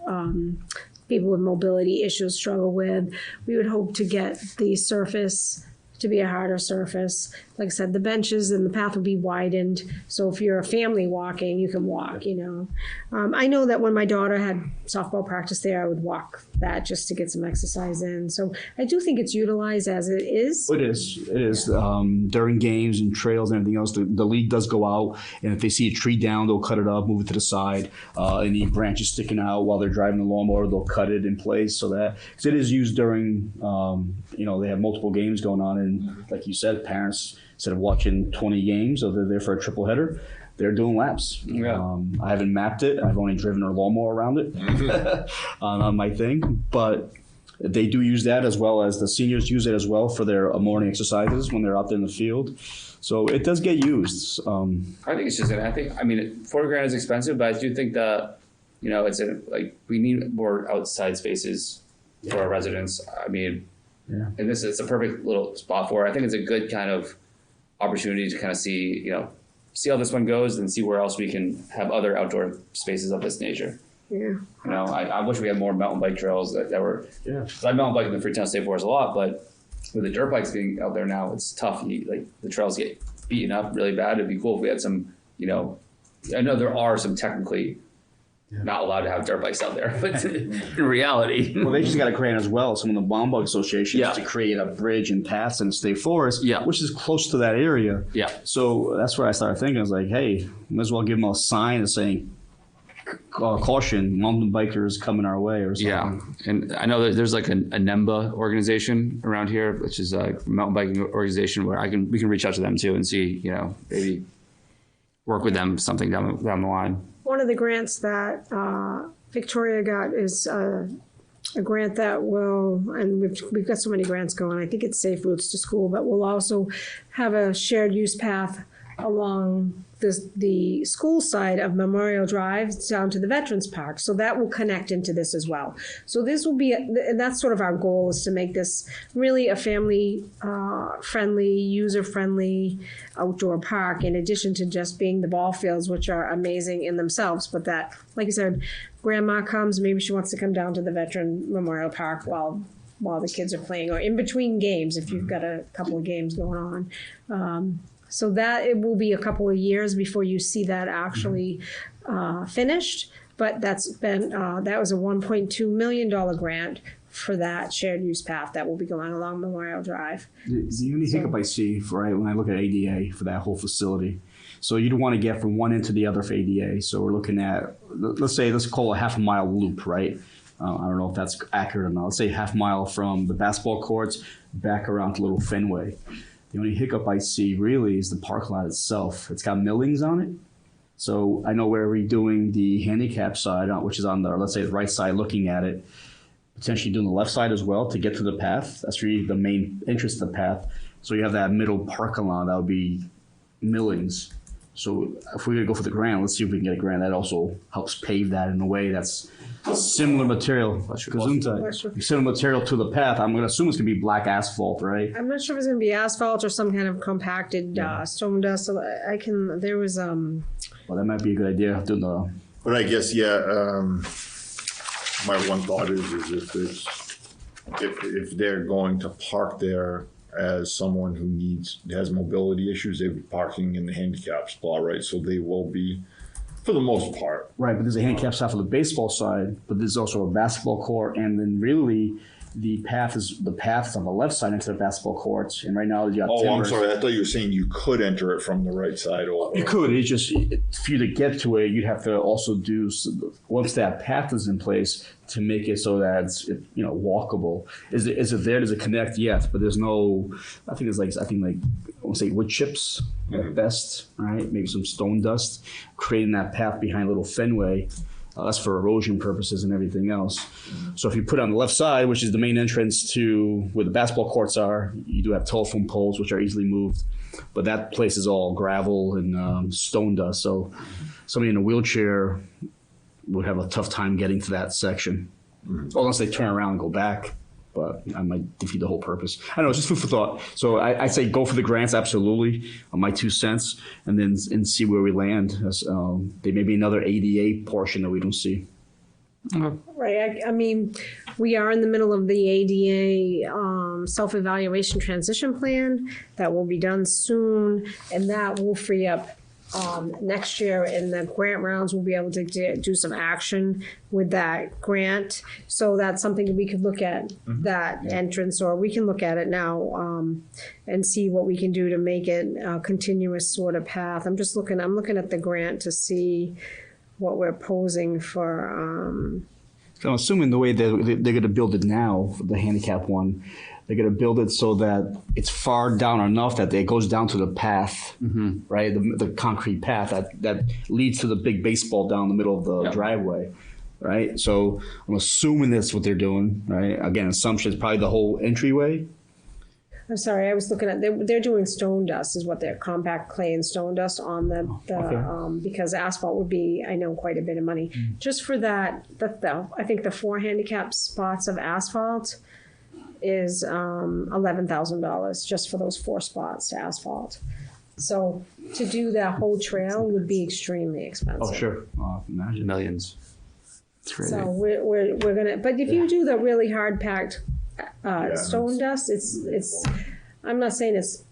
people with mobility issues struggle with. We would hope to get the surface to be a harder surface. Like I said, the benches and the path would be widened. So if you're a family walking, you can walk, I know that when my daughter had softball practice there, I would walk that just to get some exercise in. So I do think it's utilized as it is. It is. During games and trails and everything else, the league does go out, and if they see a tree down, they'll cut it up, move it to the side. Any branches sticking out while they're driving the lawnmower, they'll cut it in place so that, because it is used during, they have multiple games going on, and like you said, parents, instead of watching 20 games, or they're there for a triple header, they're doing laps. Yeah. I haven't mapped it. I've only driven a lawnmower around it on my thing, but they do use that, as well as the seniors use it as well for their morning exercises when they're out there in the field. So it does get used. I think it's just, $40,000 is expensive, but I do think that, we need more outside spaces for our residents. And this is a perfect little spot for it. I think it's a good kind of opportunity to kind of see how this one goes and see where else we can have other outdoor spaces of this nature. Yeah. I wish we had more mountain bike trails that were. Yeah. I mountain bike in the Freetown State Forest a lot, but with the dirt bikes being out there now, it's tough. The trails get beaten up really bad. It'd be cool if we had some. I know there are some technically not allowed to have dirt bikes out there, but in reality. Well, they just got a grant as well, some of the Mountain Bike Associations, to create a bridge and paths in the state forest, which is close to that area. Yeah. So that's where I started thinking. I was like, hey, might as well give them a sign saying, caution, mountain bikers coming our way or something. Yeah, and I know that there's like a NEMBA organization around here, which is a mountain biking organization where we can reach out to them too and see, maybe work with them something down the line. One of the grants that Victoria got is a grant that will, and we've got so many grants going, I think it's Safe Routes to School, but we'll also have a shared use path along the school side of Memorial Drive down to the Veterans Park. So that will connect into this as well. So this will be, and that's sort of our goal, is to make this really a family friendly, user friendly outdoor park, in addition to just being the ball fields, which are amazing in themselves. But that, like I said, grandma comes, maybe she wants to come down to the Veteran Memorial Park while the kids are playing, or in between games if you've got a couple of games going on. So that it will be a couple of years before you see that actually finished. But that's been that was a $1.2 million grant for that shared use path that will be going along Memorial Drive. The only hiccup I see when I look at ADA for that whole facility. So you'd want to get from one end to the other for ADA. So we're looking at, let's call it a half a mile loop, right? I don't know if that's accurate or not. Let's say half mile from the basketball courts back around to Little Fenway. The only hiccup I see really is the parking lot itself. It's got millings on it. So I know we're redoing the handicap side, which is on the, let's say, the right side looking at it, potentially doing the left side as well to get to the path. That's really the main entrance to the path. So you have that middle parking lot, that would be millings. So if we're going to go for the grant, let's see if we can get a grant that also helps pave that in a way that's similar material. Similar material to the path. I'm going to assume it's going to be black asphalt, right? I'm not sure if it's going to be asphalt or some kind of compacted stone dust. So there was Well, that might be a good idea. But I guess, my one thought is if they're going to park there as someone who has mobility issues, they'll be parking in the handicap spot, right? So they will be, for the most part. Right, but there's a handicap spot for the baseball side, but there's also a basketball court, and then really the path is on the left side into the basketball courts, and right now you got timbers. I'm sorry. I thought you were saying you could enter it from the right side over. You could. It's just, for you to get to it, you'd have to also do, once that path is in place, to make it so that it's walkable. Is it there? Does it connect? Yes, but there's no. I think I want to say wood chips at best, right? Maybe some stone dust, creating that path behind Little Fenway. That's for erosion purposes and everything else. So if you put it on the left side, which is the main entrance to where the basketball courts are, you do have telephone poles, which are easily moved. But that place is all gravel and stone dust. So somebody in a wheelchair would have a tough time getting to that section. unless they turn around and go back. But I might defeat the whole purpose. I don't know, it's just food for thought. So I say go for the grants, absolutely, on my 2 cents, and then and see where we land. There may be another ADA portion that we don't see. Right, I mean, we are in the middle of the ADA self-evaluation transition plan that will be done soon, and that will free up next year in the grant rounds. We'll be able to do some action with that grant. So that's something that we could look at, that entrance, or we can look at it now and see what we can do to make it a continuous sort of path. I'm looking at the grant to see what we're posing for. So I'm assuming the way they're going to build it now, the handicap one, they're going to build it so that it's far down enough that it goes down to the path, right? The concrete path that leads to the big baseball down the middle of the driveway, right? So I'm assuming that's what they're doing, right? Again, assumption is probably the whole entryway. I'm sorry, I was looking at, they're doing stone dust is what they're, compact clay and stone dust on because asphalt would be, I know, quite a bit of money. Just for that, I think the 4 handicap spots of asphalt is $11,000 just for those 4 spots to asphalt. So to do that whole trail would be extremely expensive. Oh, sure. Imagine. Millions. It's crazy. So we're gonna, but if you do the really hard packed stone dust, it's I'm not saying it's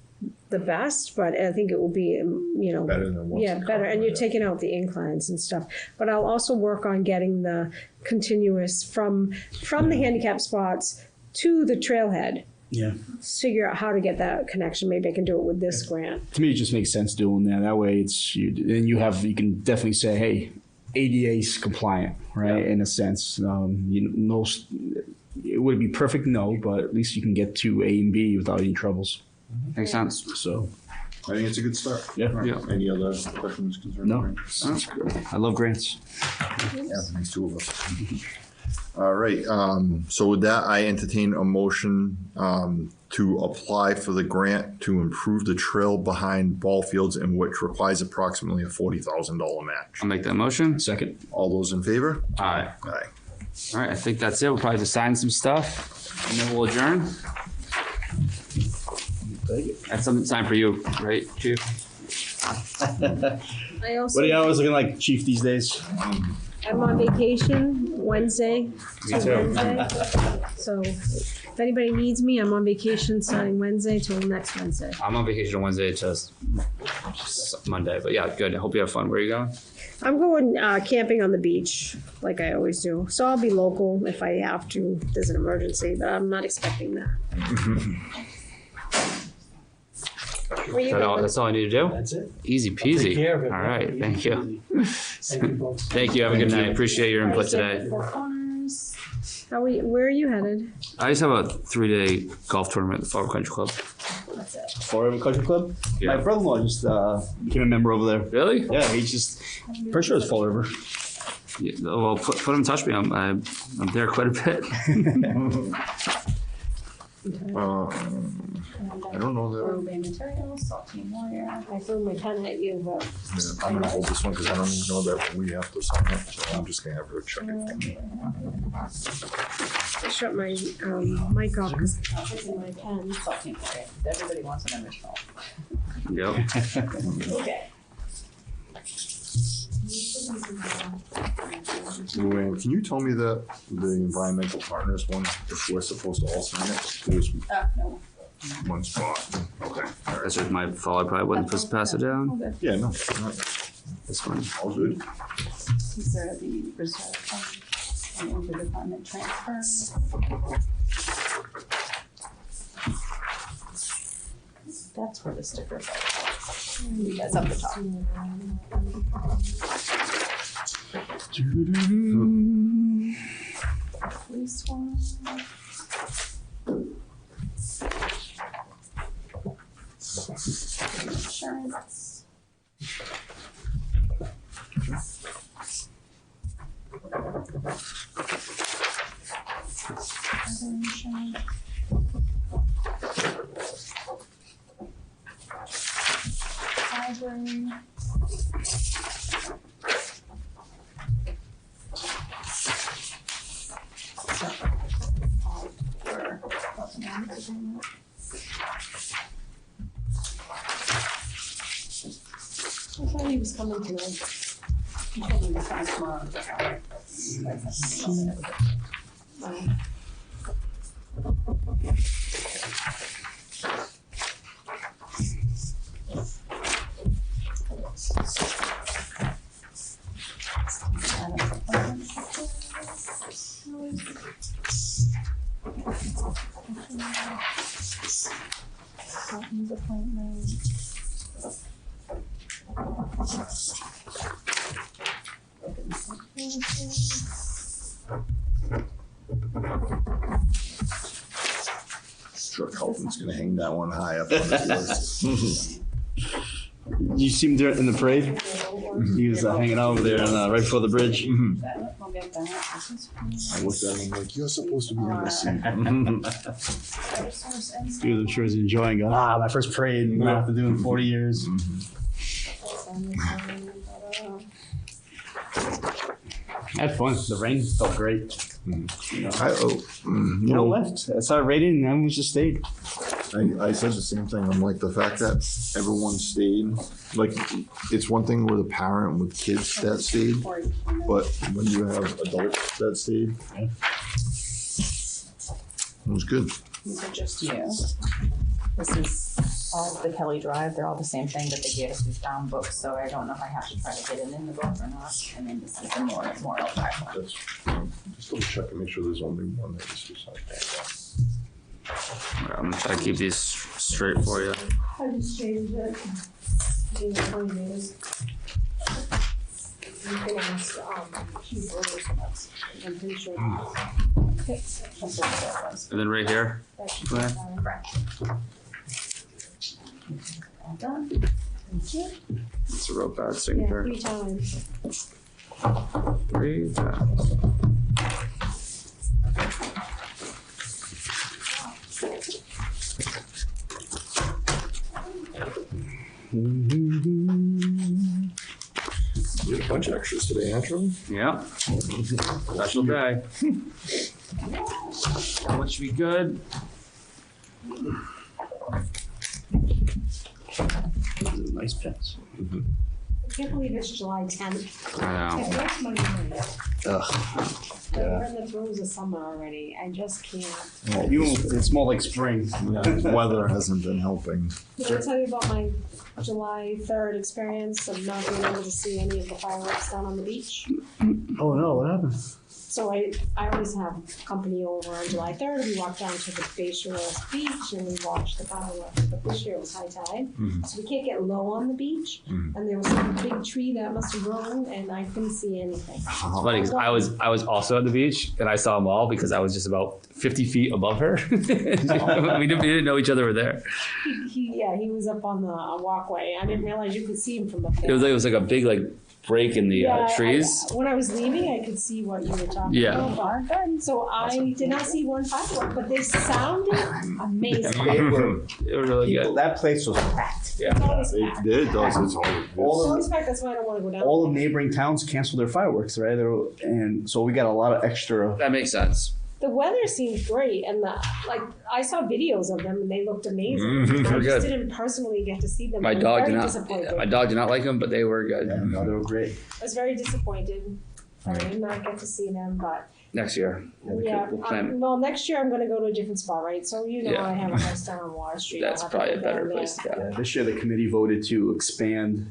the best, but I think it will be, Better than what's better. And you're taking out the inclines and stuff. But I'll also work on getting the continuous from the handicap spots to the trailhead. Yeah. Figure out how to get that connection. Maybe I can do it with this grant. To me, it just makes sense doing that. That way, you can definitely say, hey, ADA's compliant, right? In a sense, it would be perfect, no, but at least you can get to A and B without any troubles. Makes sense. So, I think it's a good start. yeah. Any other questions, concerns? No, I love grants. Yeah, there's 2 of us. All right, so with that, I entertain a motion to apply for the grant to improve the trail behind ball fields, and which requires approximately a $40,000 match. I'll make that motion. Second. All those in favor? Aye. Aye. All right, I think that's it. We'll probably just sign some stuff and then we'll adjourn. That's something signed for you, right, Chief? I also, What are you always looking like, Chief, these days? I'm on vacation Wednesday to Wednesday. So if anybody needs me, I'm on vacation starting Wednesday till next Wednesday. I'm on vacation on Wednesday to Monday, but yeah, good. I hope you have fun. Where are you going? I'm going camping on the beach like I always do. So I'll be local if I have to. If there's an emergency, but I'm not expecting that. Where you going? That's all I need to do? That's it. Easy peasy. Take care of it. All right, thank you. Thank you, folks. Thank you. Have a good night. Appreciate your input today. Where are you headed? I just have a 3-day golf tournament at the Fall River Country Club. That's it. Fall River Country Club? Yeah. My brother-in-law just became a member over there. Really? Yeah, he just, pretty sure it's Fall River. Yeah, well, put him in touch with me. I'm there quite a bit. I don't know that. Building materials, salty warrior. I threw my pen at you, but I'm gonna hold this one because I don't even know that we have to sign it, so I'm just gonna have her check it. I shut my mic off because I'm fixing my pen. Salty warrior. Everybody wants an original. Yep. Okay. Luann, can you tell me the environmental partners one, if we're supposed to all sign it? There's No. one spot. Okay, all right. That's just my fault. I probably wasn't supposed to pass it down. Yeah, no, This one. all good. These are the reserve fund and interdepartment transfers. That's where the stickers are. That's up the top. Police one. Insurance. Other insurance. Library. I thought he was coming tonight. He told me to come tomorrow. Sure, Colton's gonna hang that one high up on his list. You see him there in the parade? He was hanging out over there right before the bridge. I looked at him like, you're supposed to be in this seat. He was, I'm sure, he's enjoying it. My first parade. I'm gonna have to do in 40 years. I had fun. The rain felt great. No left. I started raining and everyone just stayed. I said the same thing. I'm like, the fact that everyone stayed, like, it's one thing with a parent with kids that stayed, but when you have adults that stayed, it was good. These are just you. This is all the Kelly Drive. They're all the same thing, but they gave us these bound books, so I don't know if I have to try to get it in the book or not. And then this is the Memorial Drive one. That's, just double check and make sure there's only one that is just like that. I'm gonna try to keep these straight for you. I just changed it. In 20 minutes. You can ask, Keith Rivers, I'm pretty sure. That's what that was. And then right here. That should be Okay. fine. Correct. All done. Thank you. It's a real bad Yeah, signature. 3 times. 3 times. You had a bunch of extras today, Andrew. Yeah. Special day. That one should be good. Nice pens. I can't believe it's July 10th. I know. Where's my mind? Yeah. We're in the throes of summer already. I just can't. It's more like spring. Weather hasn't been helping. Did I tell you about my July 3rd experience of not being able to see any of the fireworks down on the beach? Oh no, what happened? So I always have company over on July 3rd. We walk down to the Bayshore beach and we watch the fireworks. But this year it was high tide, so we can't get low on the beach. And there was some big tree that must have grown, and I couldn't see anything. It's funny 'cause I was also at the beach and I saw them all because I was just about 50 feet above her. we didn't know each other were there. He was up on the walkway. I didn't realize you could see him from up there. It was like a big break in the trees. When I was leaving, I could see what you were talking Yeah. about. So I did not see one firework, but they sounded amazing. They were really good. That place was packed. Yeah. It's always packed. It does. It's always It's always packed. That's why I don't want to go down. All the neighboring towns canceled their fireworks, right? And so we got a lot of extra. That makes sense. The weather seemed great, and I saw videos of them, and they looked amazing. Mhm. I They're just good. didn't personally get to see them. My I was dog very did not. disappointed. My dog did not like them, but they were good. Yeah, no, they were great. I was very disappointed. I did not get to see them, but Next year. yeah. we'll plan. Well, next year I'm going to go to a different spot, right? So Yeah. I have a house down on Water Street. That's I'll have to probably a go better down place to go. Yeah, this year the committee voted to expand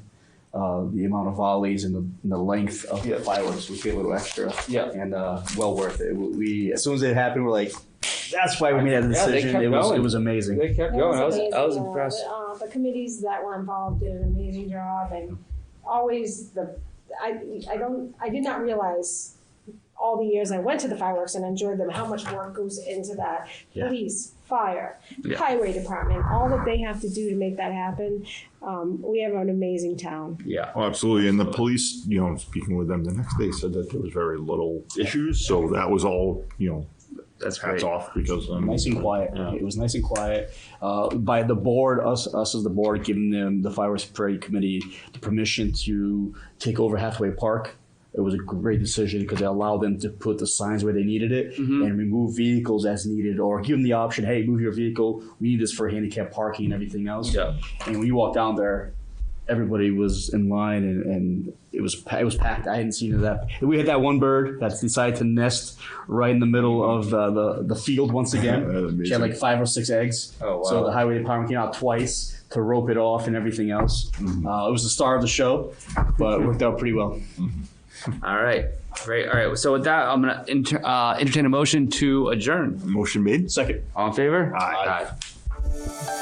the amount of volleys and the length of the fireworks. We gave a little extra. Yeah. And well worth it. We as soon as it happened, we're like, that's why we made that Yeah, they decision. kept It going. was amazing. They kept It going. I was amazing. impressed. The committees that were involved did an amazing job, and always I did not realize all the years I went to the fireworks and enjoyed them, how much work goes into that. Yeah. Police, fire, Yeah. highway department, all that they have to do to make that happen. We have an amazing town. Yeah. Oh, absolutely. And the police, speaking with them the next day, said that there was very little issues. So that was all, That's hats great. off because Nice and quiet. Yeah. It was nice and quiet. By the board, us as the board, giving them the fireworks parade committee the permission to take over Hathaway Park it was a great decision because it allowed them to put the signs where they needed it and remove vehicles as needed, or give them the option, hey, move your vehicle. We need this for handicap parking and everything else. Yeah. And when you walk down there, everybody was in line and it was packed. I hadn't seen that. We had that one bird that decided to nest right in the middle of the field once again. She had like 5 or 6 eggs. Oh, wow. So the highway department came out twice to rope it off and everything else. It was the star of the show, but it worked out pretty well. All right. Great. All right. So with that, I'm going to entertain a motion to adjourn. Motion made. Second. All in favor? Aye. Aye.